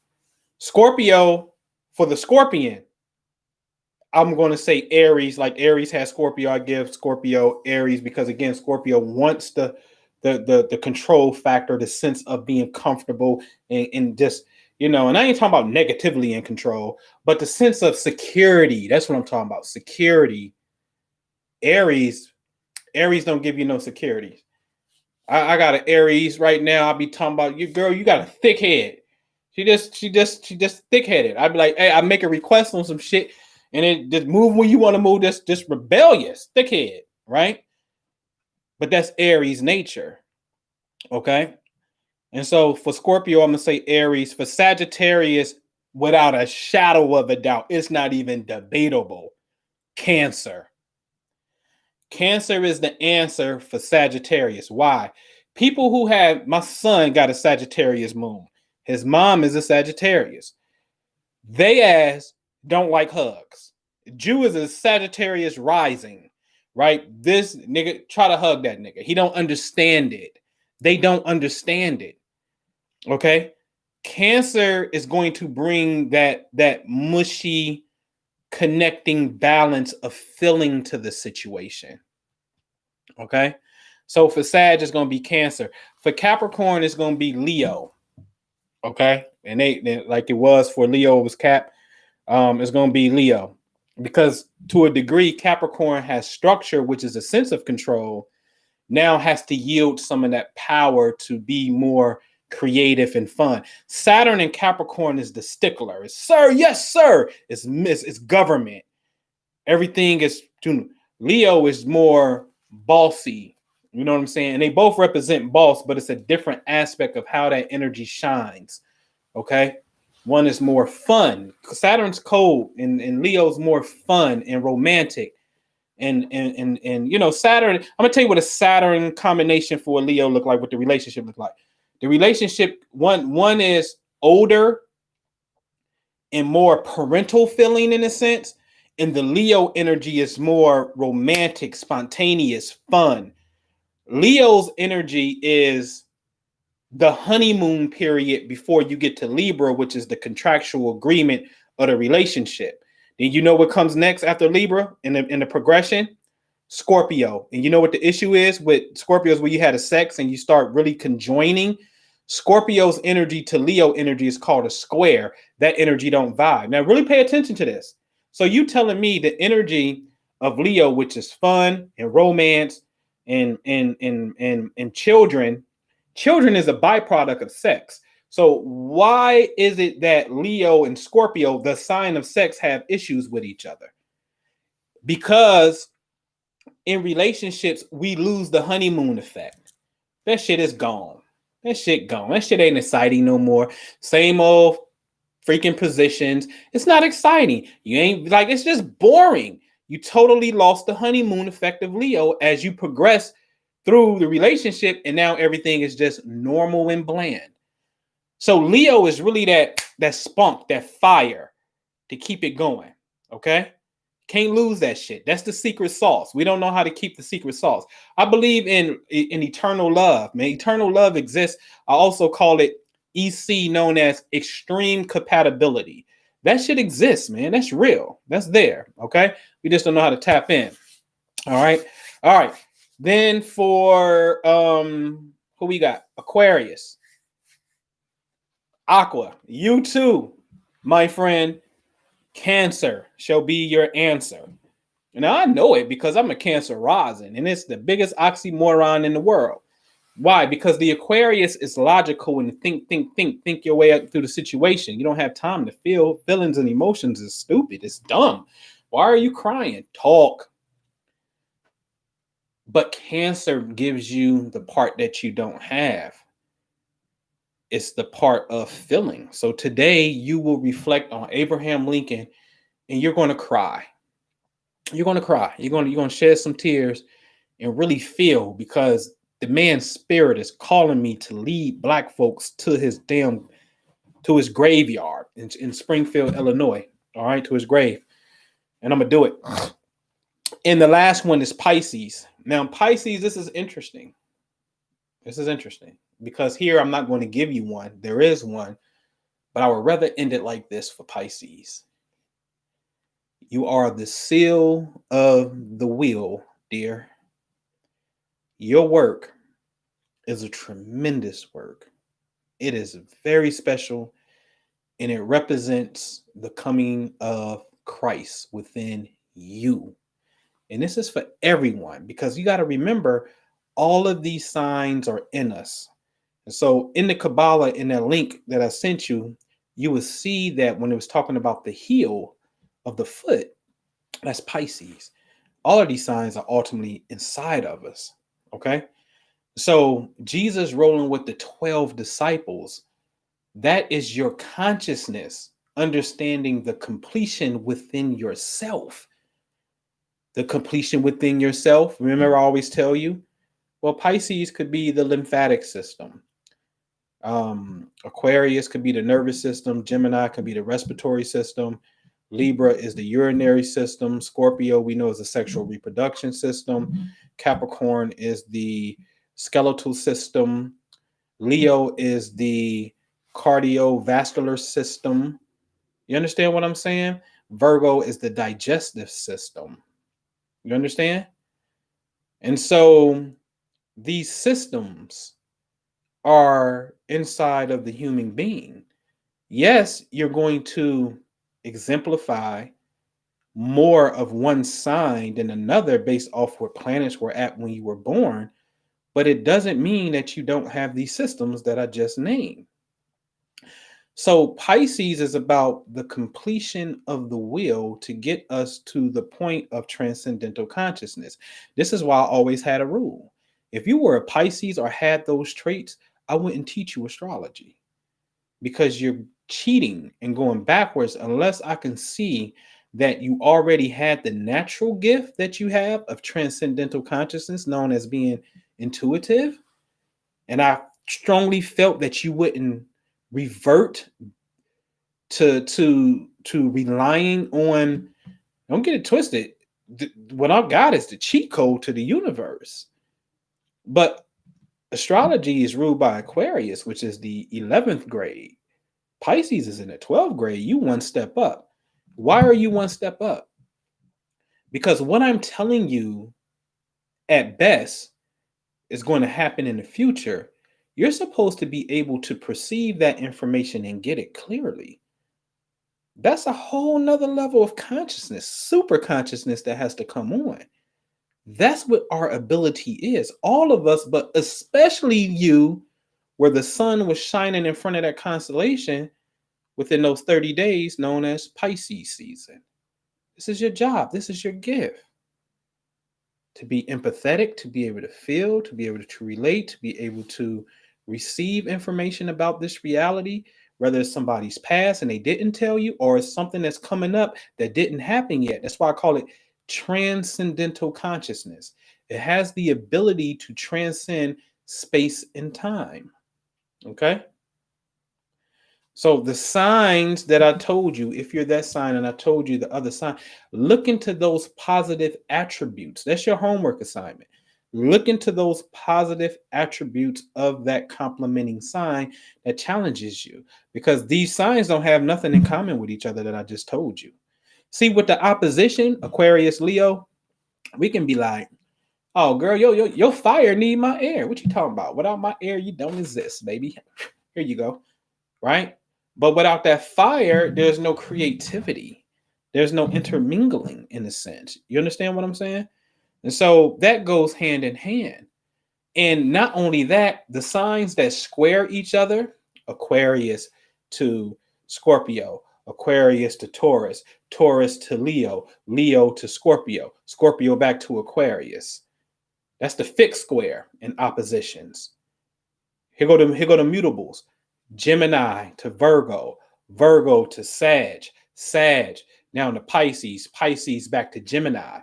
Scorpio for the Scorpion, I'm going to say Aries. Like Aries has Scorpio, I give Scorpio Aries because again, Scorpio wants the control factor, the sense of being comfortable and just, you know, and I ain't talking about negatively in control, but the sense of security. That's what I'm talking about. Security. Aries don't give you no security. I got an Aries right now. I'll be talking about you, girl. You got a thick head. She just thick headed. I'd be like, hey, I make a request on some shit, and it just move when you want to move. Just rebellious, thick head, right? But that's Aries nature, okay. And so for Scorpio, I'm gonna say Aries. For Sagittarius, without a shadow of a doubt, it's not even debatable. Cancer. Cancer is the answer for Sagittarius. Why? People who have, my son got a Sagittarius moon. His mom is a Sagittarius. They ass don't like hugs. Jew is a Sagittarius rising, right? This nigga, try to hug that nigga. He don't understand it. They don't understand it. Okay? Cancer is going to bring that mushy, connecting balance of feeling to the situation. Okay, so for Sag it's going to be Cancer. For Capricorn it's going to be Leo. Okay, and they like it was for Leo, it was Cap. It's going to be Leo because to a degree Capricorn has structure, which is a sense of control. Now has to yield some of that power to be more creative and fun. Saturn and Capricorn is the stickler. It's sir, yes, sir. It's government. Everything is. Leo is more bossy. You know what I'm saying? And they both represent boss, but it's a different aspect of how that energy shines. Okay. One is more fun. Saturn's cold, and Leo's more fun and romantic. And you know, Saturn, I'm gonna tell you what a Saturn combination for a Leo look like, what the relationship look like. The relationship, one is older and more parental feeling in a sense, and the Leo energy is more romantic, spontaneous, fun. Leo's energy is the honeymoon period before you get to Libra, which is the contractual agreement of the relationship. Then you know what comes next after Libra in the progression? Scorpio. And you know what the issue is with Scorpios, where you had a sex and you start really conjoining? Scorpio's energy to Leo energy is called a square. That energy don't vibe. Now really pay attention to this. So you telling me the energy of Leo, which is fun and romance and children is a byproduct of sex. So why is it that Leo and Scorpio, the sign of sex, have issues with each other? Because in relationships, we lose the honeymoon effect. That shit is gone. That shit gone. That shit ain't exciting no more. Same old freaking positions. It's not exciting. You ain't like, it's just boring. You totally lost the honeymoon effect of Leo as you progress through the relationship, and now everything is just normal and bland. So Leo is really that spunk, that fire to keep it going. Okay? Can't lose that shit. That's the secret sauce. We don't know how to keep the secret sauce. I believe in eternal love. Man, eternal love exists. I also call it EC, known as extreme compatibility. That shit exists, man. That's real. That's there. Okay. We just don't know how to tap in. All right. All right. Then for who we got? Aquarius. Aqua. You too, my friend. Cancer shall be your answer. Now I know it because I'm a Cancer rising, and it's the biggest oxymoron in the world. Why? Because the Aquarius is logical and think your way up through the situation. You don't have time to feel. Feelings and emotions is stupid. It's dumb. Why are you crying? Talk. But Cancer gives you the part that you don't have. It's the part of feeling. So today you will reflect on Abraham Lincoln, and you're going to cry. You're going to cry. You're going to shed some tears and really feel, because the man's spirit is calling me to lead black folks to his graveyard in Springfield, Illinois. All right, to his grave. And I'm going to do it. And the last one is Pisces. Now, Pisces, this is interesting. This is interesting because here I'm not going to give you one. There is one, but I would rather end it like this for Pisces. You are the seal of the wheel, dear. Your work is a tremendous work. It is very special, and it represents the coming of Christ within you. And this is for everyone, because you got to remember all of these signs are in us. And so in the Kabbalah, in that link that I sent you, you will see that when it was talking about the heel of the foot, that's Pisces. All of these signs are ultimately inside of us. Okay. So Jesus rolling with the 12 disciples, that is your consciousness understanding the completion within yourself. The completion within yourself. Remember, I always tell you, well, Pisces could be the lymphatic system. Aquarius could be the nervous system. Gemini could be the respiratory system. Libra is the urinary system. Scorpio, we know, is the sexual reproduction system. Capricorn is the skeletal system. Leo is the cardiovascular system. You understand what I'm saying? Virgo is the digestive system. You understand? And so these systems are inside of the human being. Yes, you're going to exemplify more of one sign than another based off where planets were at when you were born, but it doesn't mean that you don't have these systems that I just named. So Pisces is about the completion of the will to get us to the point of transcendental consciousness. This is why I always had a rule. If you were a Pisces or had those traits, I wouldn't teach you astrology, because you're cheating and going backwards unless I can see that you already had the natural gift that you have of transcendental consciousness, known as being intuitive. And I strongly felt that you wouldn't revert to relying on, don't get it twisted, what I've got is the cheat code to the universe. But astrology is ruled by Aquarius, which is the 11th grade. Pisces is in the 12th grade. You one step up. Why are you one step up? Because what I'm telling you at best is going to happen in the future. You're supposed to be able to perceive that information and get it clearly. That's a whole nother level of consciousness, super consciousness that has to come on. That's what our ability is. All of us, but especially you, where the sun was shining in front of that constellation within those 30 days, known as Pisces season. This is your job. This is your gift. To be empathetic, to be able to feel, to be able to relate, to be able to receive information about this reality, whether it's somebody's past and they didn't tell you, or it's something that's coming up that didn't happen yet. That's why I call it transcendental consciousness. It has the ability to transcend space and time. Okay? So the signs that I told you, if you're that sign and I told you the other sign, look into those positive attributes. That's your homework assignment. Look into those positive attributes of that complementing sign that challenges you, because these signs don't have nothing in common with each other that I just told you. See, with the opposition, Aquarius, Leo, we can be like, oh, girl, your fire need my air. What you talking about? Without my air, you don't exist, baby. Here you go. Right? But without that fire, there's no creativity. There's no intermingling in a sense. You understand what I'm saying? And so that goes hand in hand. And not only that, the signs that square each other, Aquarius to Scorpio, Aquarius to Taurus, Taurus to Leo, Leo to Scorpio, Scorpio back to Aquarius. That's the fixed square in oppositions. Here go the mutables. Gemini to Virgo, Virgo to Sag, Sag down to Pisces, Pisces back to Gemini.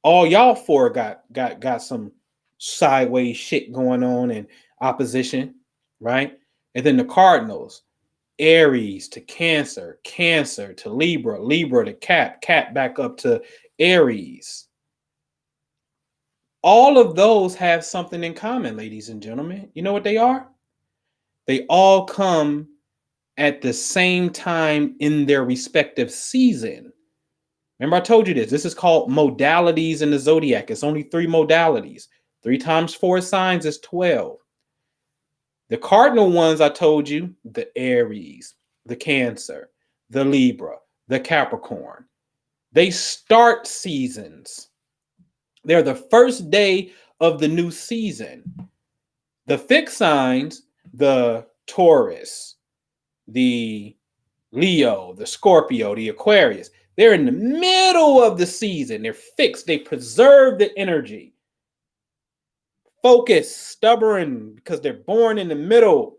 All y'all four got some sideways shit going on in opposition, right? And then the Cardinals, Aries to Cancer, Cancer to Libra, Libra to Cap, Cap back up to Aries. All of those have something in common, ladies and gentlemen. You know what they are? They all come at the same time in their respective season. Remember, I told you this. This is called modalities in the Zodiac. It's only 3 modalities. 3 times 4 signs is 12. The cardinal ones I told you, the Aries, the Cancer, the Libra, the Capricorn. They start seasons. They're the first day of the new season. The fixed signs, the Taurus, the Leo, the Scorpio, the Aquarius, they're in the middle of the season. They're fixed. They preserve the energy. Focused, stubborn, because they're born in the middle.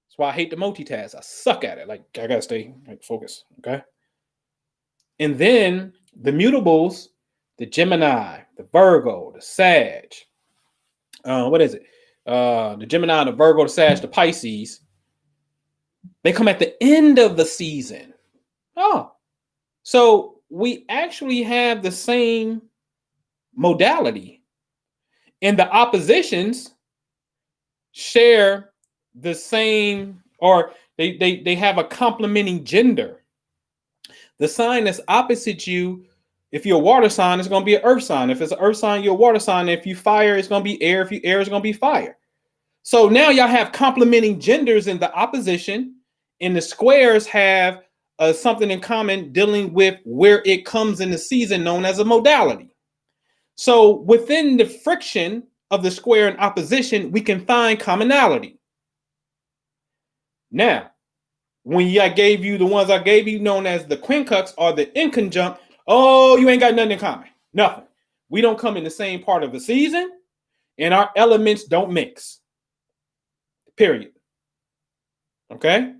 That's why I hate to multitask. I suck at it. Like, I gotta stay focused, okay? And then the mutables, the Gemini, the Virgo, the Sag. What is it? The Gemini, the Virgo, the Sag, the Pisces. They come at the end of the season. Oh, so we actually have the same modality. And the oppositions share the same, or they have a complementing gender. The sign that's opposite you, if you're a water sign, it's going to be an earth sign. If it's an earth sign, you're a water sign. If you fire, it's going to be air. If you air, it's going to be fire. So now y'all have complementing genders in the opposition, and the squares have something in common dealing with where it comes in the season, known as a modality. So within the friction of the square and opposition, we can find commonality. Now, when I gave you the ones I gave you, known as the quincunx or the inconjunct, oh, you ain't got nothing in common. Nothing. We don't come in the same part of the season, and our elements don't mix. Period. Okay?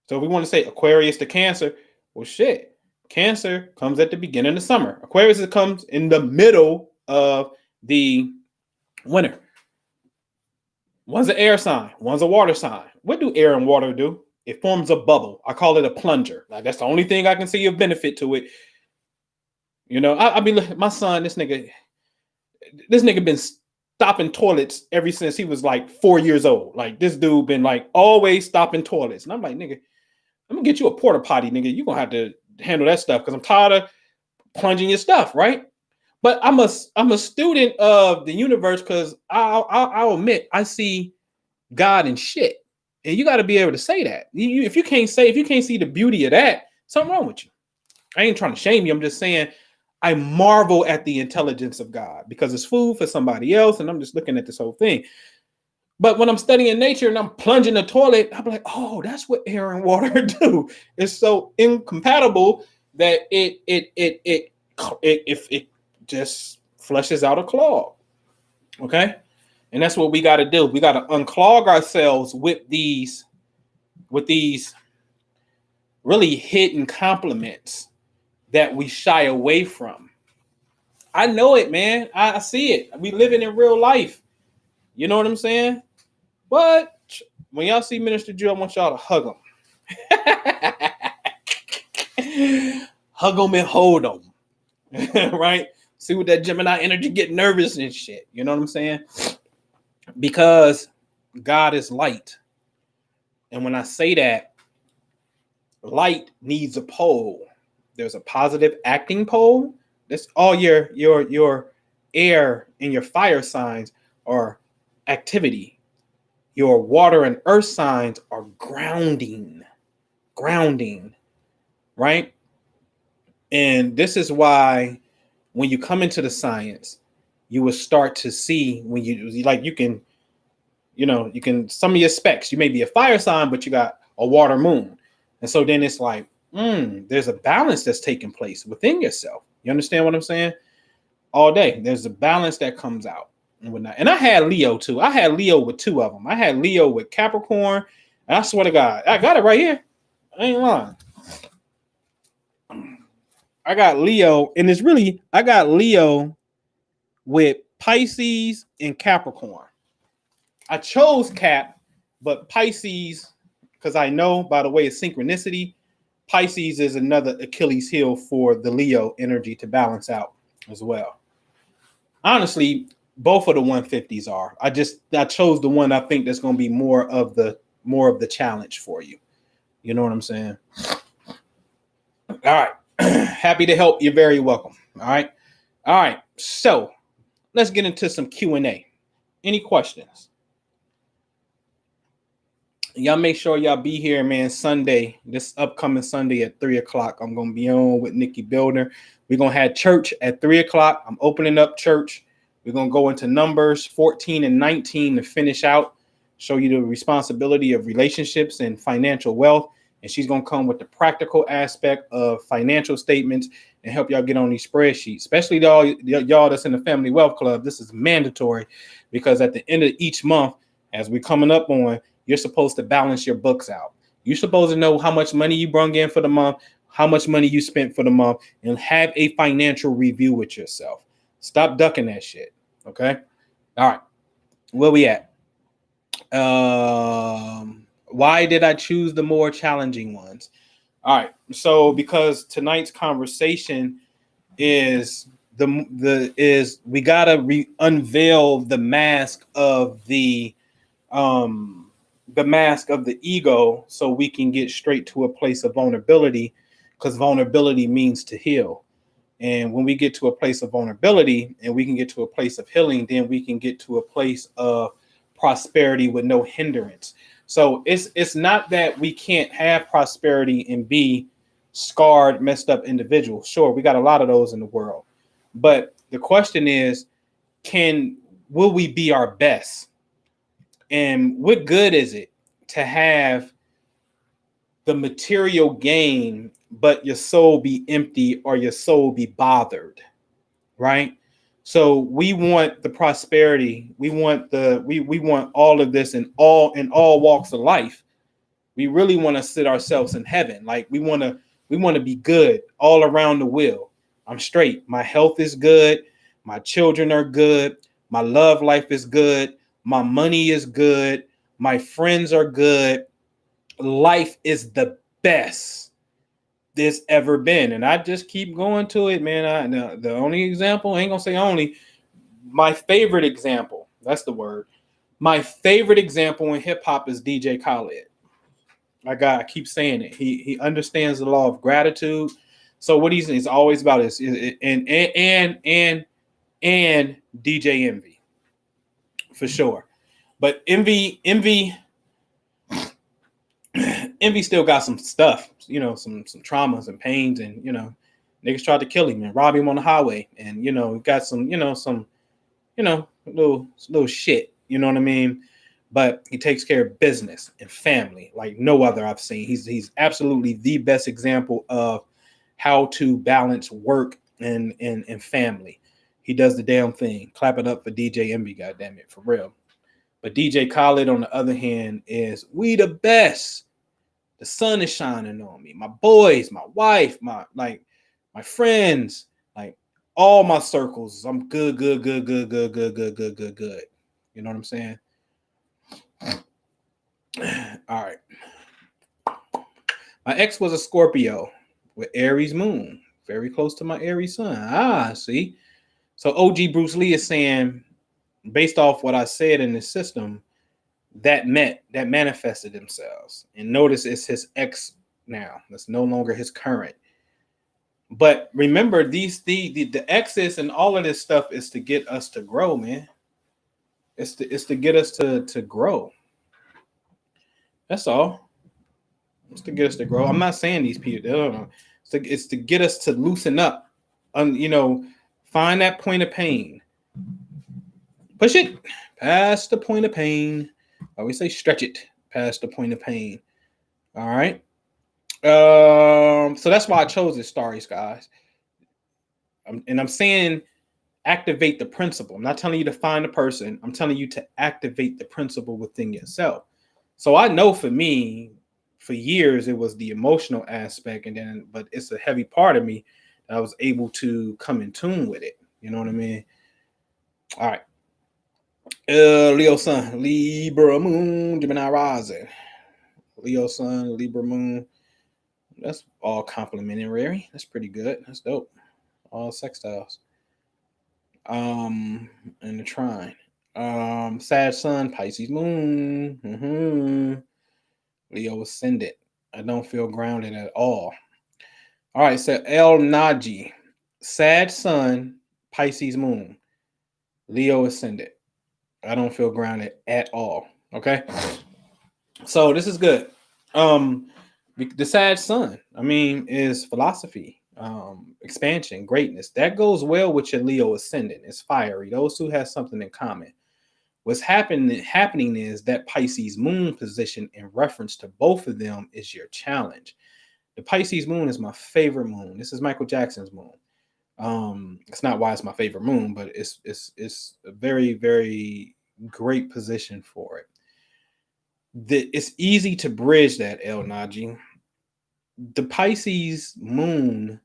So if we want to say Aquarius to Cancer, well, shit. Cancer comes at the beginning of summer. Aquarius comes in the middle of the winter. One's an air sign. One's a water sign. What do air and water do? It forms a bubble. I call it a plunger. Like, that's the only thing I can see of benefit to it. You know, I mean, my son, this nigga been stopping toilets ever since he was like 4 years old. Like, this dude been like always stopping toilets. And I'm like, nigga, I'm gonna get you a porta potty, nigga. You're gonna have to handle that stuff because I'm tired of plunging your stuff, right? But I'm a student of the universe, because I'll admit I see God in shit. And you got to be able to say that. If you can't see the beauty of that, something wrong with you. I ain't trying to shame you. I'm just saying I marvel at the intelligence of God, because it's food for somebody else, and I'm just looking at this whole thing. But when I'm studying nature and I'm plunging the toilet, I'm like, oh, that's what air and water do. It's so incompatible that it just flushes out a clog. Okay? And that's what we got to do. We got to unclog ourselves with these really hidden compliments that we shy away from. I know it, man. I see it. We living in real life. You know what I'm saying? But when y'all see Minister Drew, I want y'all to hug him. Hug him and hold him. Right? See what that Gemini energy get nervous and shit. You know what I'm saying? Because God is light. And when I say that, light needs a pole. There's a positive acting pole. That's all your air and your fire signs are activity. Your water and earth signs are grounding, right? And this is why when you come into the science, you will start to see when you like, you can, some of your specs, you may be a fire sign, but you got a water moon. And so then it's like, there's a balance that's taking place within yourself. You understand what I'm saying? All day, there's a balance that comes out and whatnot. And I had Leo too. I had Leo with two of them. I had Leo with Capricorn. And I swear to God, I got it right here. I ain't lying. I got Leo, and I got Leo with Pisces and Capricorn. I chose Cap, but Pisces, because I know by the way of synchronicity, Pisces is another Achilles heel for the Leo energy to balance out as well. Honestly, both of the 150s are. I chose the one I think that's going to be more of the challenge for you. You know what I'm saying? All right. Happy to help. You're very welcome. All right. So let's get into some Q&A. Any questions? Y'all make sure y'all be here, man. Sunday, this upcoming Sunday at 3:00. I'm going to be on with Nikki Builder. We're going to have church at 3:00. I'm opening up church. We're going to go into numbers 14 and 19 to finish out, show you the responsibility of relationships and financial wealth. And she's going to come with the practical aspect of financial statements and help y'all get on these spreadsheets, especially y'all that's in the Family Wealth Club. This is mandatory because at the end of each month, as we're coming up on, you're supposed to balance your books out. You're supposed to know how much money you brung in for the month, how much money you spent for the month, and have a financial review with yourself. Stop ducking that shit. Okay. All right. Where we at? Why did I choose the more challenging ones? All right. So because tonight's conversation is we gotta unveil the mask of the mask of the ego so we can get straight to a place of vulnerability, because vulnerability means to heal. And when we get to a place of vulnerability and we can get to a place of healing, then we can get to a place of prosperity with no hindrance. So it's not that we can't have prosperity and be scarred, messed up individuals. Sure, we got a lot of those in the world. But the question is, will we be our best? And what good is it to have the material gain, but your soul be empty or your soul be bothered, right? So we want the prosperity. We want we want all of this in all walks of life. We really want to sit ourselves in heaven. Like we want to be good all around the wheel. I'm straight. My health is good. My children are good. My love life is good. My money is good. My friends are good. Life is the best there's ever been. And I just keep going to it, man. The only example, I ain't gonna say only, my favorite example, that's the word. My favorite example in hip hop is DJ Khaled. I keep saying it. He understands the law of gratitude. So what he's always about is and DJ Envy, for sure. But Envy still got some stuff, some traumas and pains, and niggas tried to kill him and rob him on the highway, and got some little shit, you know what I mean? But he takes care of business and family like no other I've seen. He's absolutely the best example of how to balance work and family. He does the damn thing. Clap it up for DJ Envy, goddammit, for real. But DJ Khaled, on the other hand, is we the best. The sun is shining on me. My boys, my wife, my friends, like All my circles, I'm good, good, good, good, good, good, good, good, good, good. You know what I'm saying? All right. My ex was a Scorpio with Aries moon, very close to my Aries sun. Ah, see. So OG Bruce Lee is saying, based off what I said in the system, that manifested themselves. And notice it's his ex now. That's no longer his current. But remember, the exes and all of this stuff is to get us to grow, man. It's to get us to grow. That's all. It's to get us to grow. I'm not saying these people, they don't know. It's to get us to loosen up. Find that point of pain. Push it past the point of pain. I always say stretch it past the point of pain. All right. So that's why I chose this stories, guys. And I'm saying activate the principle. I'm not telling you to find a person. I'm telling you to activate the principle within yourself. So I know for me, for years, it was the emotional aspect, but it's a heavy part of me that I was able to come in tune with it. You know what I mean? All right. Leo Sun, Libra Moon, Gemini Rising. Leo Sun, Libra Moon. That's all complimentary. That's pretty good. That's dope. All sextiles. And the trine. Sag Sun, Pisces Moon. Leo Ascendant. I don't feel grounded at all. All right, so El Naji. Sag Sun, Pisces Moon. Leo Ascendant. I don't feel grounded at all. Okay. So this is good. The Sag Sun, is philosophy, expansion, greatness. That goes well with your Leo Ascendant. It's fiery. Those two have something in common. What's happening is that Pisces moon position in reference to both of them is your challenge. The Pisces moon is my favorite moon. This is Michael Jackson's moon. It's not why it's my favorite moon, but it's a very, very great position for it. It's easy to bridge that, El Naji. The Pisces moon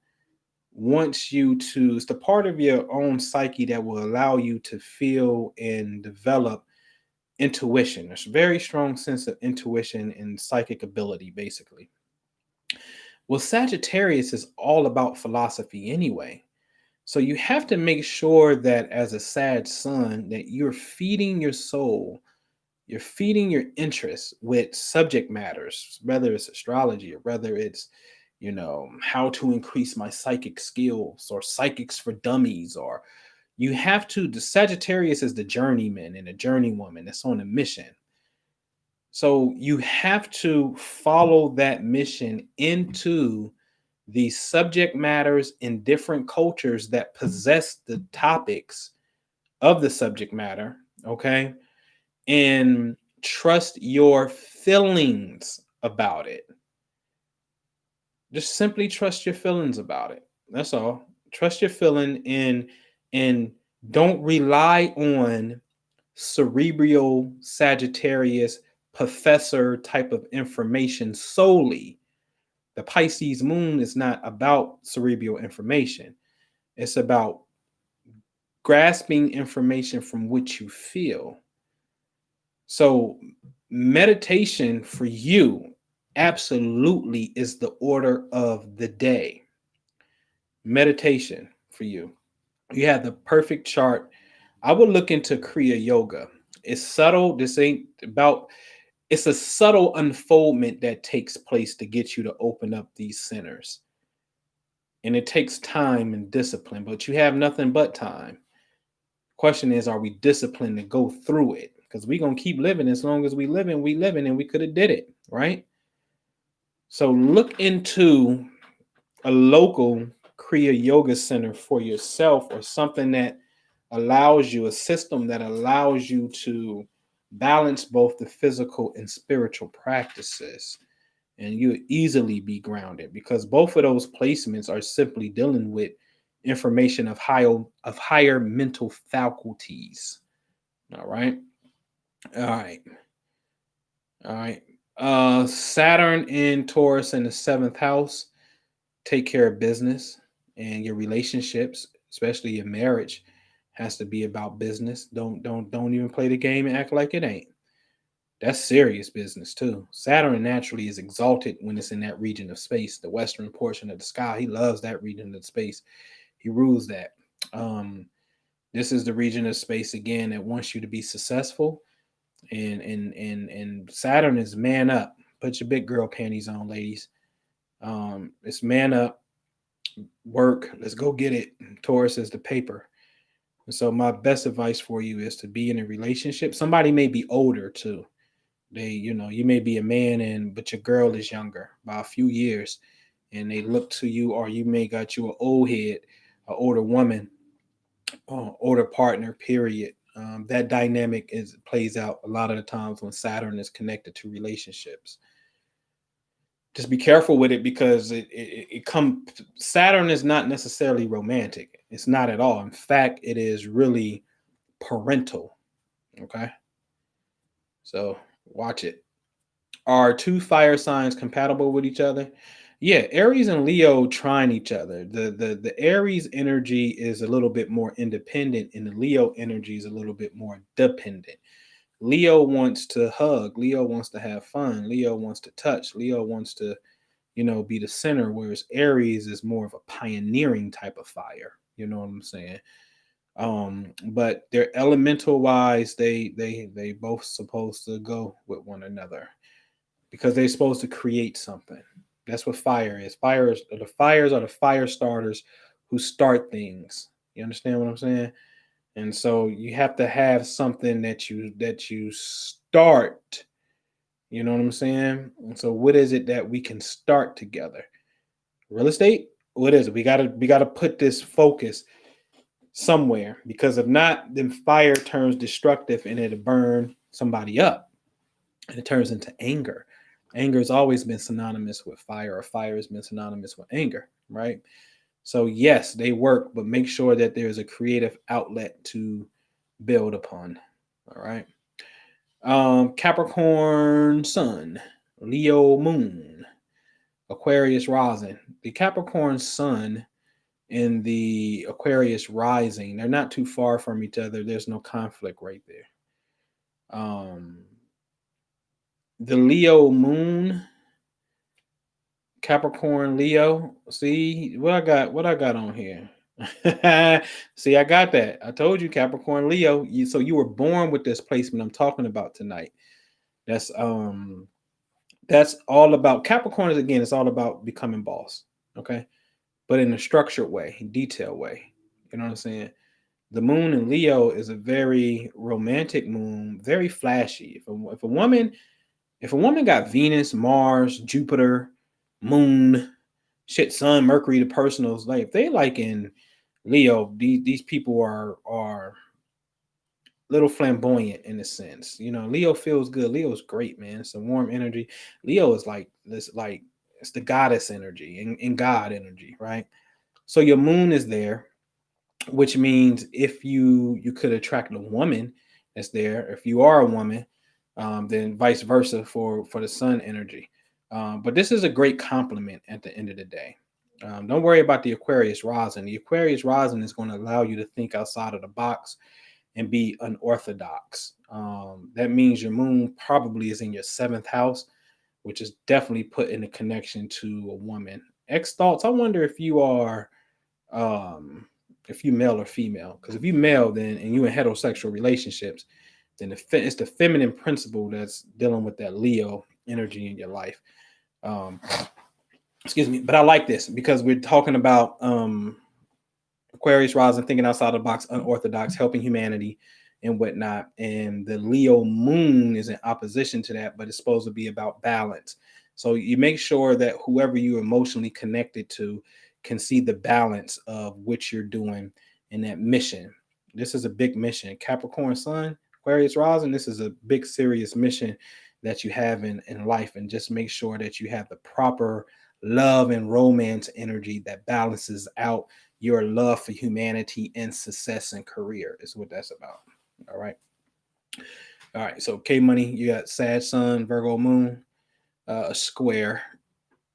wants you to, it's the part of your own psyche that will allow you to feel and develop intuition. There's a very strong sense of intuition and psychic ability, basically. Well, Sagittarius is all about philosophy anyway. So you have to make sure that as a Sag sun, that you're feeding your soul, you're feeding your interest with subject matters, whether it's astrology or whether it's, how to increase my psychic skills or psychics for dummies, or the Sagittarius is the journeyman and the journeywoman that's on a mission. So you have to follow that mission into the subject matters in different cultures that possess the topics of the subject matter, okay? And trust your feelings about it. Just simply trust your feelings about it. That's all. Trust your feeling and don't rely on cerebral Sagittarius professor type of information solely. The Pisces moon is not about cerebral information. It's about grasping information from which you feel. So meditation for you absolutely is the order of the day. Meditation for you. You have the perfect chart. I would look into Kriya Yoga. It's subtle. It's a subtle unfoldment that takes place to get you to open up these centers. And it takes time and discipline, but you have nothing but time. Question is, are we disciplined to go through it? Because we're going to keep living as long as we living, and we could have did it, right? So look into a local Kriya Yoga center for yourself, or something that allows you, a system that allows you to balance both the physical and spiritual practices. And you easily be grounded, because both of those placements are simply dealing with information of higher mental faculties. All right. All right. All right. Saturn in Taurus in the seventh house. Take care of business and your relationships. especially in marriage, has to be about business. Don't even play the game and act like it ain't. That's serious business too. Saturn naturally is exalted when it's in that region of space, the western portion of the sky. He loves that region of space. He rules that. Um, this is the region of space again that wants you to be successful. And Saturn is man up. Put your big girl panties on, ladies. It's man up, work. Let's go get it. Taurus is the paper. And so my best advice for you is to be in a relationship. Somebody may be older too. You may be a man and but your girl is younger by a few years, and they look to you, or you may got you an old head, an older woman, older partner. Period. That dynamic is plays out a lot of the times when Saturn is connected to relationships. Just be careful with it because it come Saturn is not necessarily romantic. It's not at all. In fact, it is really parental. Okay, so watch it. Are two fire signs compatible with each other? Yeah, Aries and Leo trying each other. The Aries energy is a little bit more independent, and the Leo energy is a little bit more dependent. Leo wants to hug. Leo wants to have fun. Leo wants to touch. Leo wants to, be the center. Whereas Aries is more of a pioneering type of fire. You know what I'm saying? But they're elemental wise. They both supposed to go with one another because they're supposed to create something. That's what fire is. Fires are the fire starters who start things. You understand what I'm saying? And so you have to have something that you start. You know what I'm saying? And so what is it that we can start together? Real estate? What is it? We gotta put this focus somewhere because if not, then fire turns destructive and it'll burn somebody up and it turns into anger. Anger has always been synonymous with fire, or fire has been synonymous with anger, right? So yes, they work, but make sure that there's a creative outlet to build upon. All right. Capricorn Sun, Leo Moon, Aquarius Rising. The Capricorn Sun and the Aquarius Rising, they're not too far from each other. There's no conflict right there. The Leo Moon, Capricorn Leo. See what I got on here. See, I got that. I told you Capricorn Leo. So you were born with this placement I'm talking about tonight. That's that's all about Capricorn is again, it's all about becoming boss. Okay. But in a structured way, detailed way. You know what I'm saying? The moon in Leo is a very romantic moon, very flashy. If a woman got Venus, Mars, Jupiter, Moon, shit, Sun, Mercury, the personals, like if they like in Leo, these people are little flamboyant in a sense. Leo feels good. Leo's great, man. It's a warm energy. Leo is like this, like it's the goddess energy and God energy, right? So your moon is there, which means if you could attract a woman that's there. If you are a woman, then vice versa for the sun energy. But this is a great compliment at the end of the day. Don't worry about the Aquarius rising. The Aquarius rising is going to allow you to think outside of the box and be unorthodox. That means your moon probably is in your seventh house, which is definitely put in a connection to a woman. X thoughts. I wonder um, if you male or female. Because if you male, then and you in heterosexual relationships, then it's the feminine principle that's dealing with that Leo energy in your life. Um, excuse me, but I like this because we're talking about Aquarius rising, thinking outside the box, unorthodox, helping humanity and whatnot. And the Leo moon is in opposition to that, but it's supposed to be about balance. So you make sure that whoever you're emotionally connected to can see the balance of what you're doing in that mission. This is a big mission. Capricorn Sun, Aquarius rising, this is a big, serious mission that you have in life. And just make sure that you have the proper love and romance energy that balances out your love for humanity and success and career is what that's about. All right. All right. So K Money, you got Sag Sun, Virgo Moon, a square.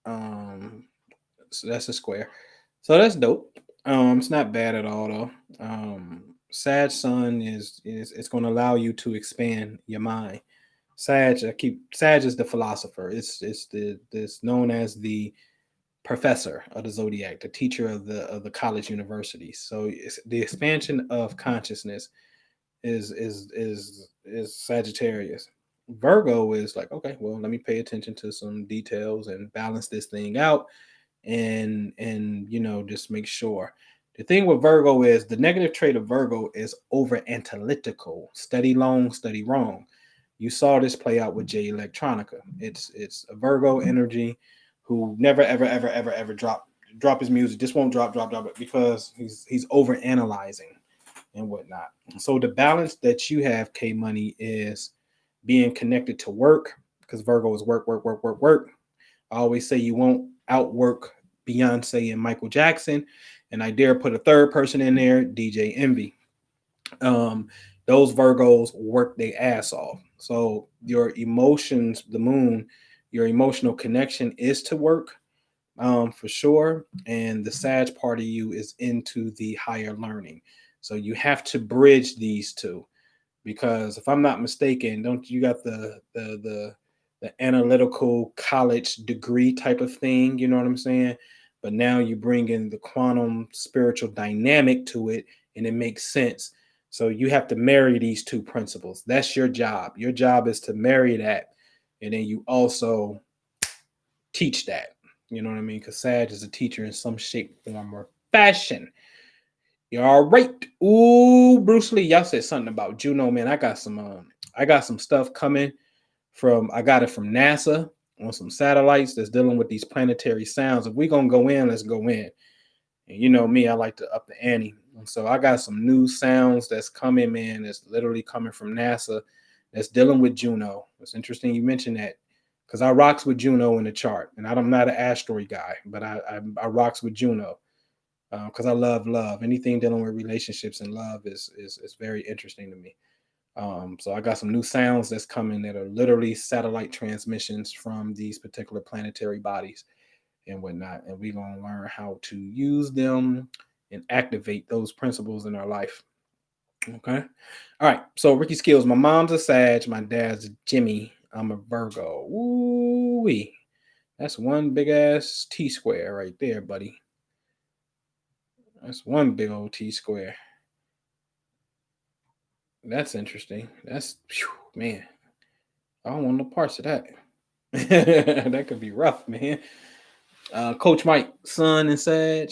So that's a square. So that's dope. It's not bad at all though. Sag Sun is it's going to allow you to expand your mind. Sag is the philosopher. It's known as the professor of the Zodiac, the teacher of the college universities. So it's the expansion of consciousness is Sagittarius. Virgo is like, okay, well, let me pay attention to some details and balance this thing out and just make sure. The thing with Virgo is the negative trait of Virgo is over analytical, study long, study wrong. You saw this play out with Jay Electronica. It's a Virgo energy who never ever drop his music. Just won't drop it because he's over analyzing and whatnot. So the balance that you have, K Money, is being connected to work because Virgo is work, work, work, work, work. I always say you won't outwork Beyonce and Michael Jackson, and I dare put a third person in there, DJ Envy. Um, those Virgos work their ass off. So your emotions, the moon, your emotional connection is to work, for sure. And the Sag part of you is into the higher learning. So you have to bridge these two because if I'm not mistaken, don't you got the analytical college degree type of thing? You know what I'm saying? But now you bring in the quantum spiritual dynamic to it, and it makes sense. So you have to marry these two principles. That's your job. Your job is to marry that, and then you also teach that. You know what I mean? Because Sag is a teacher in some shape, form, or fashion. You're all right. Ooh, Bruce Lee. Y'all said something about Juno, man. I got some stuff coming from. I got it from NASA on some satellites that's dealing with these planetary sounds. If we gonna go in, let's go in. And you know me, I like to up the ante. And so I got some new sounds that's coming, man. That's literally coming from NASA. That's dealing with Juno. It's interesting you mentioned that because I rocks with Juno in the chart, and I'm not an asteroid guy, but I rocks with Juno because I love love. Anything dealing with relationships and love is very interesting to me. So I got some new sounds that's coming that are literally satellite transmissions from these particular planetary bodies and whatnot, and we're gonna learn how to use them and activate those principles in our life. Okay. All right. So Ricky Skills, my mom's a Sag, my dad's a Jimmy. I'm a Virgo. Ooh, that's one big ass T square right there, buddy. That's one big old T square. That's interesting. That's phew, man. I don't want no parts of that. That could be rough, man. Coach Mike, Sun and Sag,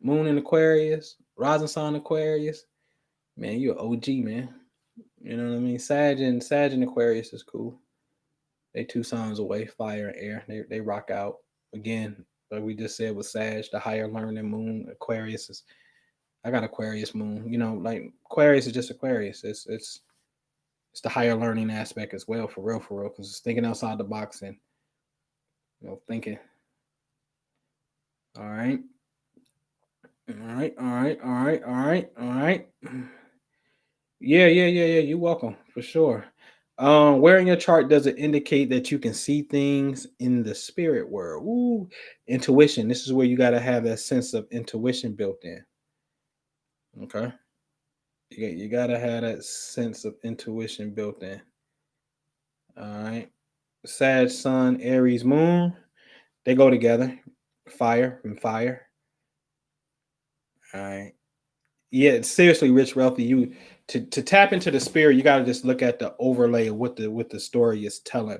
Moon in Aquarius, Rising Sign Aquarius. Man, you an OG, man. You know what I mean? Sag and Aquarius is cool. They two signs away, fire and air. They rock out. Again, like we just said with Sag, the higher learning moon. Aquarius is I got Aquarius moon. Like Aquarius is just Aquarius. It's the higher learning aspect as well, for real, because it's thinking outside the box and thinking. All right, all right, all right, all right, all right, all right. Yeah. You're welcome for sure. Where in your chart does it indicate that you can see things in the spirit world? Ooh, intuition. This is where you got to have that sense of intuition built in. Okay, you got to have that sense of intuition built in. All right, Sag, Sun, Aries, Moon. They go together. Fire and fire. All right. Yeah, seriously, rich, wealthy. You to tap into the spirit, you got to just look at the overlay of what the story is telling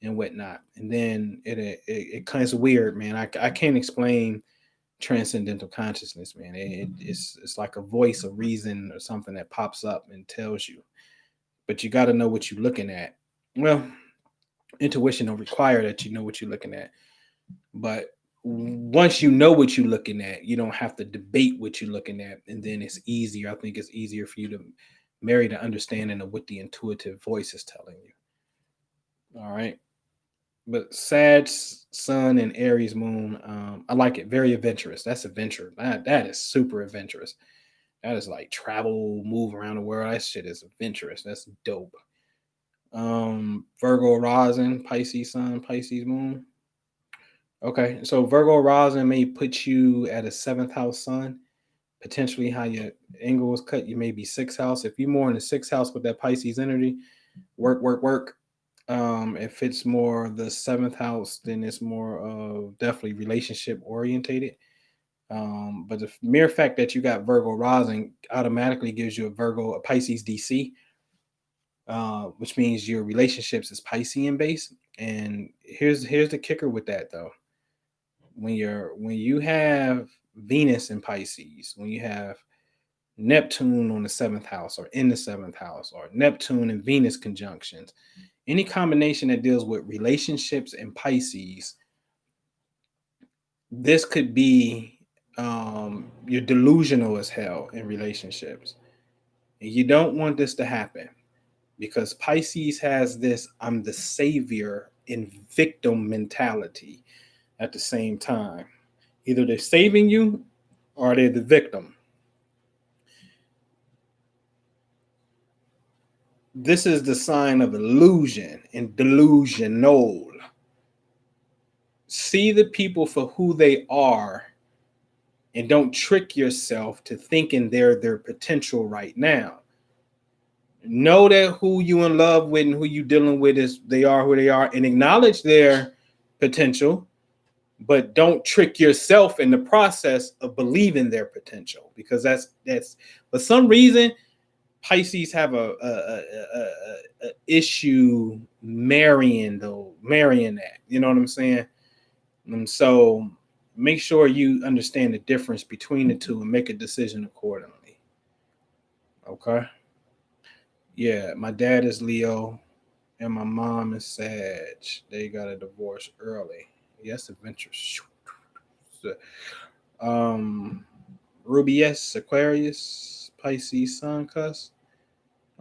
and whatnot, and then it kind of weird, man. I can't explain transcendental consciousness, man. It's like a voice, a reason, or something that pops up and tells you, but you got to know what you're looking at. Well, intuition don't require that you know what you're looking at. But once you know what you're looking at, you don't have to debate what you're looking at. And then it's easier. I think it's easier for you to marry the understanding of what the intuitive voice is telling you. All right. But Sag, Sun, and Aries Moon, I like it. Very adventurous. That's adventure. That is super adventurous. That is like travel, move around the world. That shit is adventurous. That's dope. Virgo rising, Pisces Sun, Pisces Moon. Okay, so Virgo rising may put you at a seventh house sun. Potentially, how your angle was cut, you may be sixth house. If you're more in the sixth house with that Pisces energy, work, work, work. If it's more the seventh house, then it's more of definitely relationship orientated. But the mere fact that you got Virgo rising automatically gives you a Pisces DC, which means your relationships is Piscean based. And here's the kicker with that though. When you have Venus in Pisces, when you have Neptune on the seventh house or in the seventh house, or Neptune and Venus conjunctions, any combination that deals with relationships and Pisces, this could be you're delusional as hell in relationships. And you don't want this to happen because Pisces has this I'm the savior and victim mentality at the same time. Either they're saving you or they're the victim. This is the sign of illusion and delusional. See the people for who they are and don't trick yourself to thinking they're their potential right now. Know that who you in love with and who you dealing with is they are who they are, and acknowledge their potential, but don't trick yourself in the process of believing their potential, because that's for some reason Pisces have a issue marrying that. You know what I'm saying? And so make sure you understand the difference between the two and make a decision accordingly. Okay. Yeah, my dad is Leo and my mom is Sag. They got a divorce early. Yes, adventures. Um, Ruby S, Aquarius, Pisces, Sun, Cus.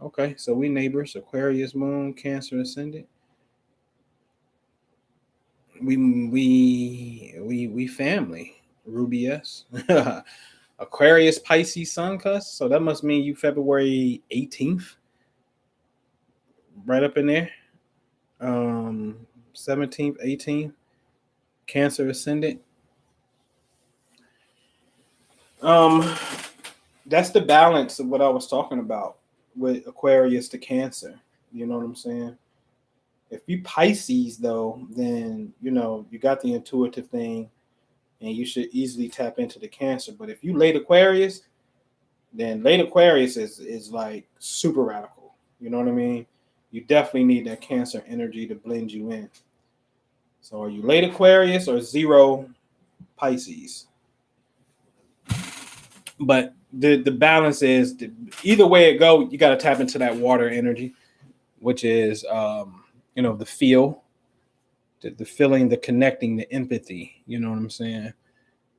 Okay, so we neighbors. Aquarius, Moon, Cancer, Ascendant. We family. Ruby S. Aquarius, Pisces, Sun, Cus. So that must mean you February 18th, right up in there. 17th, 18th, Cancer Ascendant. Um, that's the balance of what I was talking about with Aquarius to Cancer. You know what I'm saying? If you Pisces though, then you got the intuitive thing, and you should easily tap into the Cancer. But if you late Aquarius, then late Aquarius is like super radical. You know what I mean? You definitely need that Cancer energy to blend you in. So are you late Aquarius or zero Pisces? But the balance is either way it go, you got to tap into that water energy, which is the feel, the feeling, the connecting, the empathy. You know what I'm saying?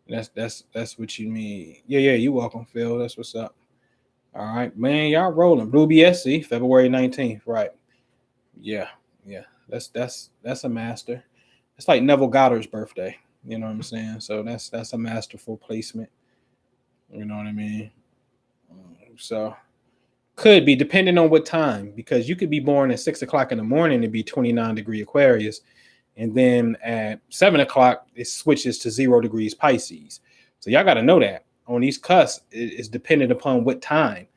That's what you mean. Yeah, you welcome, Phil. That's what's up. All right, man, y'all rolling. Blue BSC, February 19th, right? Yeah, yeah. That's a master. It's like Neville Goddard's birthday. You know what I'm saying? So that's a masterful placement. You know what I mean? So could be depending on what time, because you could be born at 6 o'clock in the morning and be 29-degree Aquarius, and then at 7 o'clock it switches to 0 degrees Pisces. So y'all got to know that on these cusps is dependent upon what time,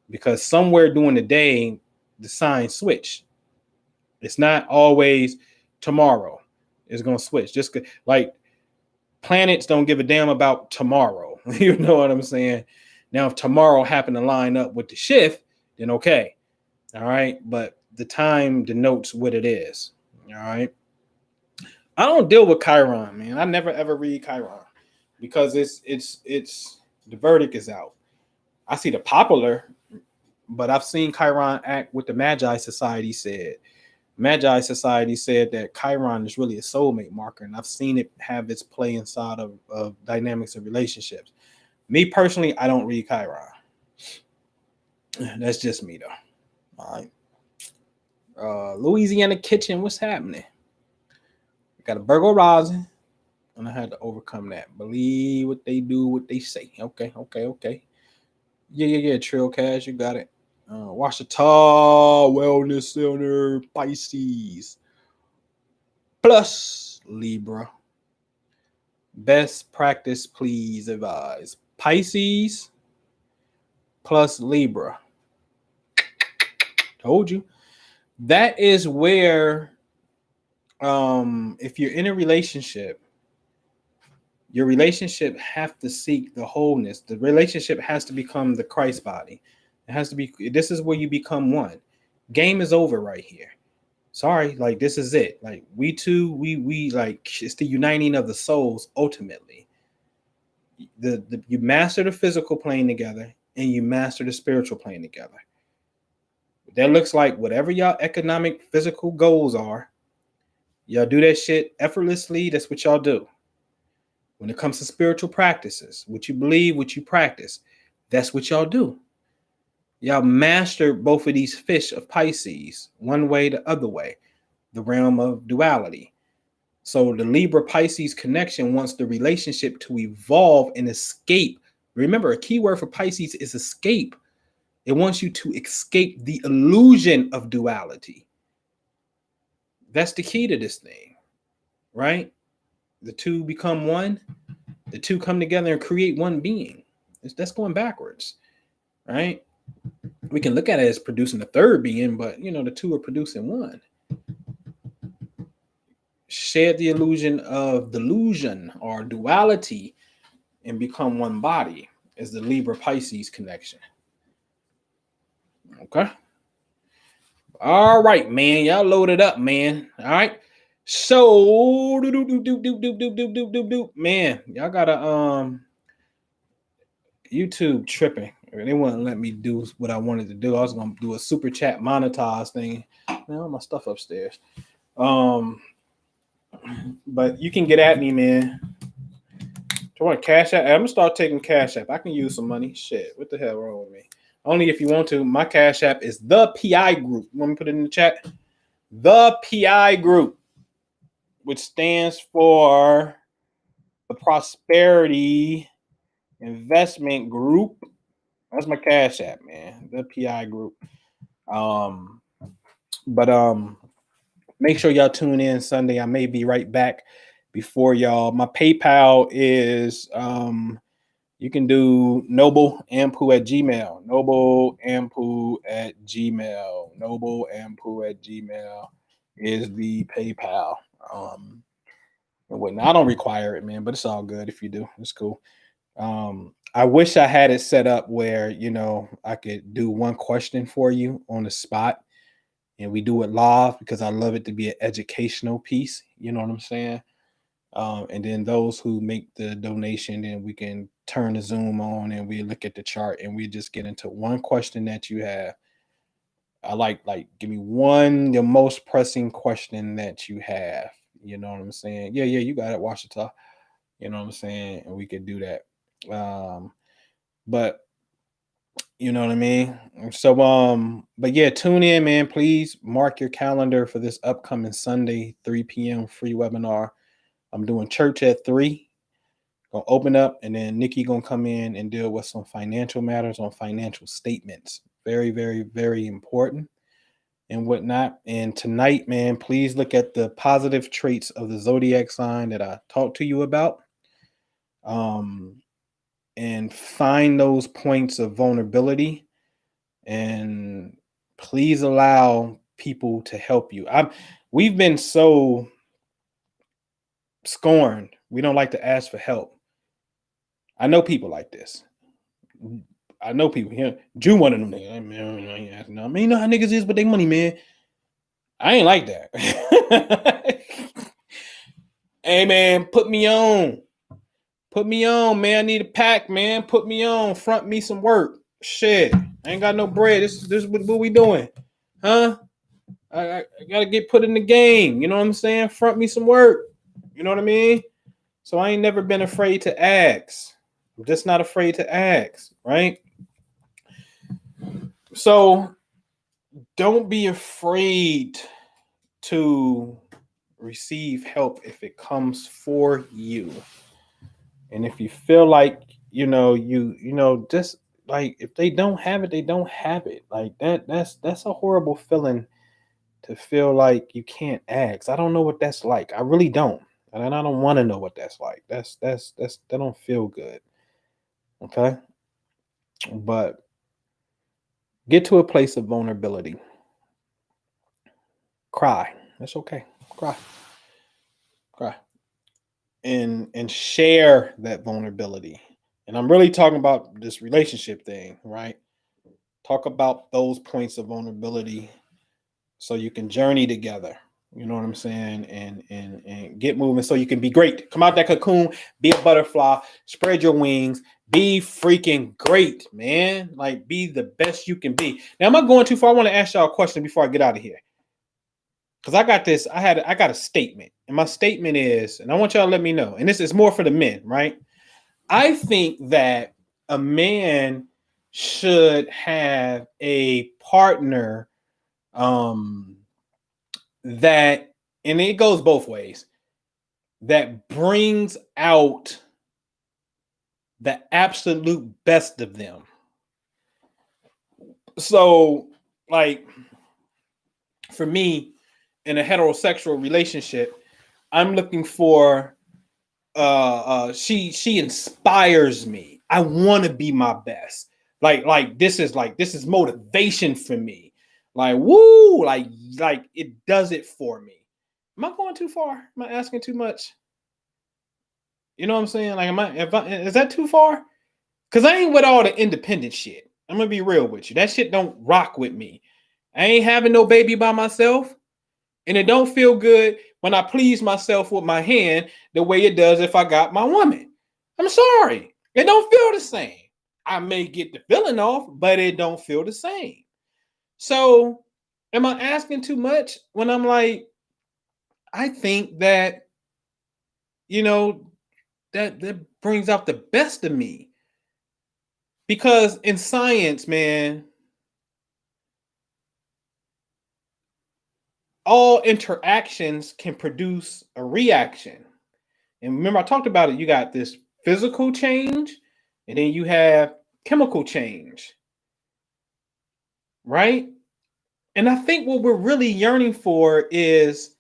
because somewhere during the day the signs switch. It's not always tomorrow. It's gonna switch. Just like planets don't give a damn about tomorrow. You know what I'm saying? Now, if tomorrow happened to line up with the shift, then okay. All right. But the time denotes what it is. All right. I don't deal with Chiron, man. I never ever read Chiron because it's the verdict is out. I see the popular, but I've seen Chiron act with the Magi Society said. Magi Society said that Chiron is really a soulmate marker, and I've seen it have its play inside of dynamics of relationships. Me personally, I don't read Chiron. That's just me, though. All right. Louisiana Kitchen, what's happening? Got a Virgo rising, and I had to overcome that. Believe what they do, what they say. Okay. Yeah. Trill Cash, you got it. Washita Wellness Center, Pisces. Plus Libra. Best practice, please advise. Pisces plus Libra. Told you. That is where, if you're in a relationship, your relationship have to seek the wholeness. The relationship has to become the Christ body. It has to be. This is where you become one. Game is over right here. Sorry, like this is it. Like we two, we like it's the uniting of the souls ultimately. The you master the physical plane together, and you master the spiritual plane together. That looks like whatever y'all economic physical goals are. Y'all do that shit effortlessly. That's what y'all do. When it comes to spiritual practices, what you believe, what you practice, that's what y'all do. Y'all master both of these fish of Pisces, one way, the other way, the realm of duality. So the Libra Pisces connection wants the relationship to evolve and escape. Remember, a key word for Pisces is escape. It wants you to escape the illusion of duality. That's the key to this thing, right? The two become one. The two come together and create one being. That's going backwards, right? We can look at it as producing a third being, but the two are producing one. Shed the illusion of delusion or duality and become one body is the Libra Pisces connection. Okay. All right, man. Y'all loaded up, man. All right. So man, y'all gotta YouTube tripping. They wouldn't let me do what I wanted to do. I was gonna do a super chat monetize thing. Man, all my stuff upstairs. But you can get at me, man. Do you want Cash App? I'm gonna start taking Cash App. I can use some money. Shit, what the hell wrong with me? Only if you want to. My Cash App is the PI Group. You want me to put it in the chat? The PI Group, which stands for the Prosperity Investment Group. That's my Cash App, man. The PI Group. But make sure y'all tune in Sunday. I may be right back before y'all. My PayPal is you can do nobleampu@gmail. Nobleampu@gmail. Nobleampu@gmail is the PayPal. I don't require it, man, but it's all good if you do. It's cool. I wish I had it set up where I could do one question for you on the spot, and we do it live because I love it to be an educational piece. You know what I'm saying? And then those who make the donation, then we can turn the Zoom on and we look at the chart and we just get into one question that you have. I like give me the most pressing question that you have. You know what I'm saying? Yeah, you got it, Washington. You know what I'm saying? And we could do that. But you know what I mean? So but yeah, tune in, man. Please mark your calendar for this upcoming Sunday, 3 p.m. free webinar. I'm doing church at 3. Gonna open up, and then Nikki gonna come in and deal with some financial matters on financial statements. Very, very, very important and whatnot. And tonight, man, please look at the positive traits of the Zodiac sign that I talked to you about. And find those points of vulnerability, and please allow people to help you. We've been so scorned. We don't like to ask for help. I know people like this. I know people here. Jew one of them niggas. I mean, you know how niggas is with their money, man. I ain't like that. Hey, man, put me on. Put me on, man. I need a pack, man. Put me on. Front me some work. Shit. I ain't got no bread. This is what we doing. Huh? I gotta get put in the game. You know what I'm saying? Front me some work. You know what I mean? So I ain't never been afraid to ask. I'm just not afraid to ask, right? So don't be afraid to receive help if it comes for you. And if you feel like, just like if they don't have it, they don't have it. Like that's a horrible feeling to feel like you can't ask. I don't know what that's like. I really don't. And I don't want to know what that's like. That don't feel good. Okay. But get to a place of vulnerability. Cry. That's okay. Cry. Cry. And share that vulnerability. And I'm really talking about this relationship thing, right? Talk about those points of vulnerability so you can journey together. You know what I'm saying? And get moving so you can be great. Come out that cocoon, be a butterfly, spread your wings, be freaking great, man. Like be the best you can be. Now, am I going too far? I want to ask y'all a question before I get out of here. Because I got this, I got a statement. And my statement is, and I want y'all to let me know, and this is more for the men, right? I think that a man should have a partner that, and it goes both ways, that brings out the absolute best of them. So, like, for me, in a heterosexual relationship, I'm looking for she inspires me. I want to be my best. Like this is motivation for me. Like woo, like it does it for me. Am I going too far? Am I asking too much? You know what I'm saying? Like is that too far? Cuz I ain't with all the independent shit. I'm going to be real with you. That shit don't rock with me. I ain't having no baby by myself. And it don't feel good when I please myself with my hand the way it does if I got my woman. I'm sorry. It don't feel the same. I may get the feeling off, but it don't feel the same. So am I asking too much when I'm like, I think that, you know, that brings out the best of me. Because in science, man, all interactions can produce a reaction. And remember, I talked about it. You got this physical change, and then you have chemical change, right? And I think what we're really yearning for is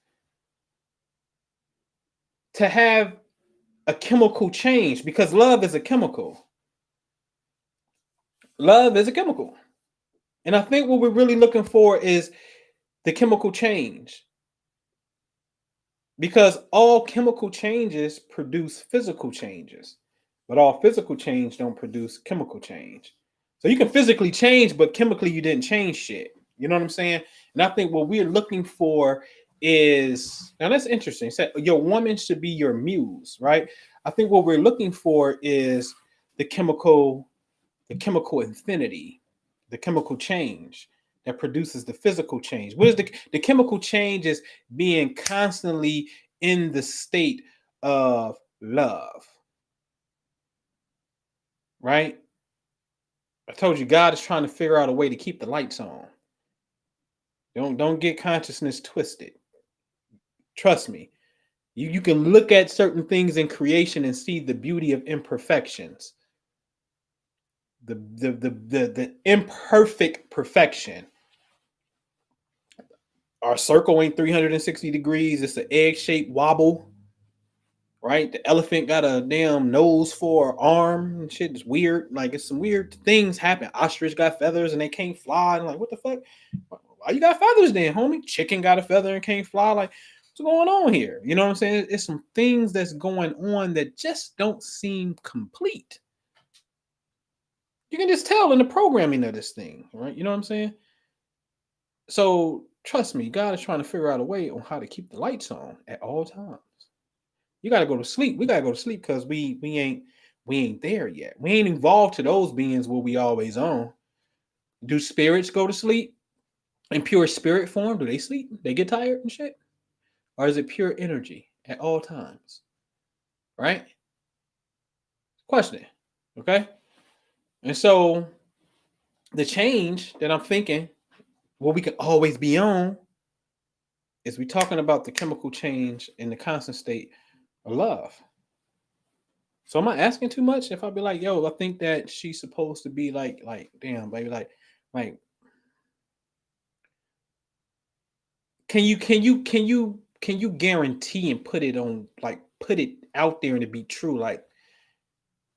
to have a chemical change because love is a chemical. Love is a chemical. And I think what we're really looking for is the chemical change because all chemical changes produce physical changes, but all physical change don't produce chemical change. So you can physically change, but chemically you didn't change shit. You know what I'm saying? And I think what we're looking for is now that's interesting. So your woman should be your muse, right? I think what we're looking for is the chemical infinity, the chemical change that produces the physical change. What is the chemical change is being constantly in the state of love, right? I told you God is trying to figure out a way to keep the lights on. Don't get consciousness twisted. Trust me. You can look at certain things in creation and see the beauty of imperfections. The imperfect perfection. Our circle ain't 360 degrees. It's an egg-shaped wobble, right? The elephant got a damn nose for an arm and shit. It's weird. Like it's some weird things happen. Ostrich got feathers and they can't fly. And like, what the fuck? Why you got feathers then, homie? Chicken got a feather and can't fly. Like, what's going on here? You know what I'm saying? It's some things that's going on that just don't seem complete. You can just tell in the programming of this thing, right? You know what I'm saying? So trust me, God is trying to figure out a way on how to keep the lights on at all times. You gotta go to sleep. We gotta go to sleep because we ain't there yet. We ain't evolved to those beings where we always on. Do spirits go to sleep in pure spirit form? Do they sleep? They get tired and shit? Or is it pure energy at all times? Right? Question. Okay. And so the change that I'm thinking, what we can always be on, is we talking about the chemical change in the constant state of love. So am I asking too much if I be like, yo, I think that she's supposed to be like, damn, baby, like, can you can you guarantee and put it on, like, put it out there and to be true? Like,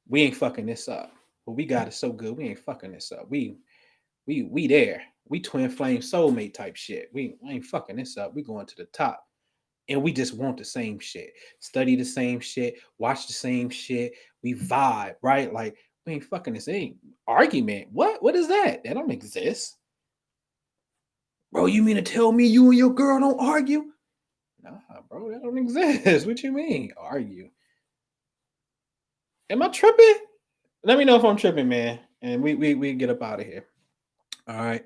we ain't fucking this up. But we got it so good, we ain't fucking this up. We there. We twin flame soulmate type shit. We ain't fucking this up. We going to the top. And we just want the same shit. Study the same shit. Watch the same shit. We vibe, right? Like, we ain't fucking this. Ain't argument. What is that? That don't exist. Bro, you mean to tell me you and your girl don't argue? Nah, bro, that don't exist. What you mean? Argue. Am I tripping? Let me know if I'm tripping, man. And we get up out of here. All right.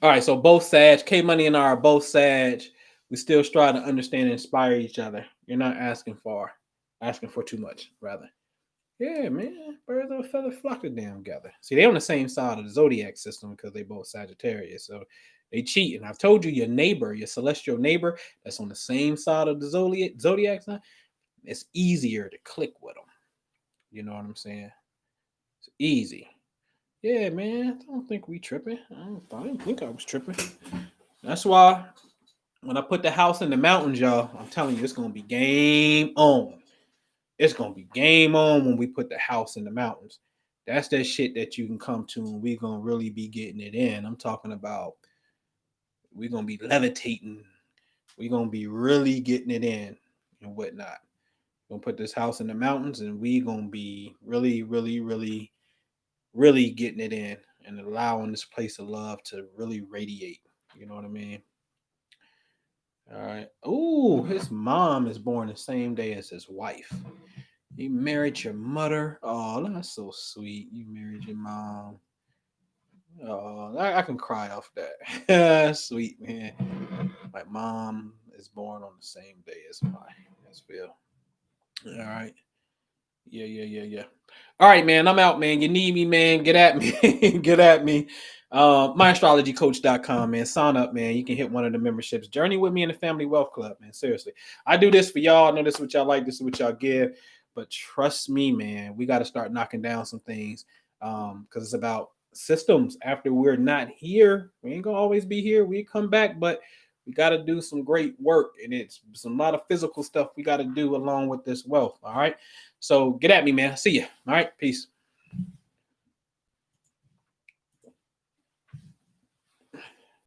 All right. So both Sag, K Money and I are both Sag. We still strive to understand and inspire each other. You're not asking for too much, rather. Yeah, man. Birds of a feather flock together. See, they on the same side of the Zodiac system because they both Sagittarius. So they cheat. And I've told you, your neighbor, your celestial neighbor, that's on the same side of the Zodiac sign, it's easier to click with them. You know what I'm saying? It's easy. Yeah, man. I don't think we tripping. I didn't think I was tripping. That's why when I put the house in the mountains, y'all, I'm telling you, it's gonna be game on. It's gonna be game on when we put the house in the mountains. That's that shit that you can come to, and we're gonna really be getting it in. I'm talking about we're gonna be levitating. We're gonna be really getting it in and whatnot. We're gonna put this house in the mountains, and we're gonna be really, really, really, really getting it in and allowing this place of love to really radiate. You know what I mean? All right. Oh, his mom is born the same day as his wife. You married your mother. Oh, that's so sweet. You married your mom. Oh, I can cry off that. Sweet, man. My mom is born on the same day as Phil. All right. Yeah. All right, man. I'm out, man. You need me, man. Get at me. Get at me. MyAstrologyCoach.com, man. Sign up, man. You can hit one of the memberships. Journey with me in the Family Wealth Club, man. Seriously. I do this for y'all. I know this is what y'all like. This is what y'all give. But trust me, man, we got to start knocking down some things because it's about systems. After we're not here, we ain't going to always be here. We come back, but we got to do some great work. And it's a lot of physical stuff we got to do along with this wealth. All right. So get at me, man. See ya. All right. Peace.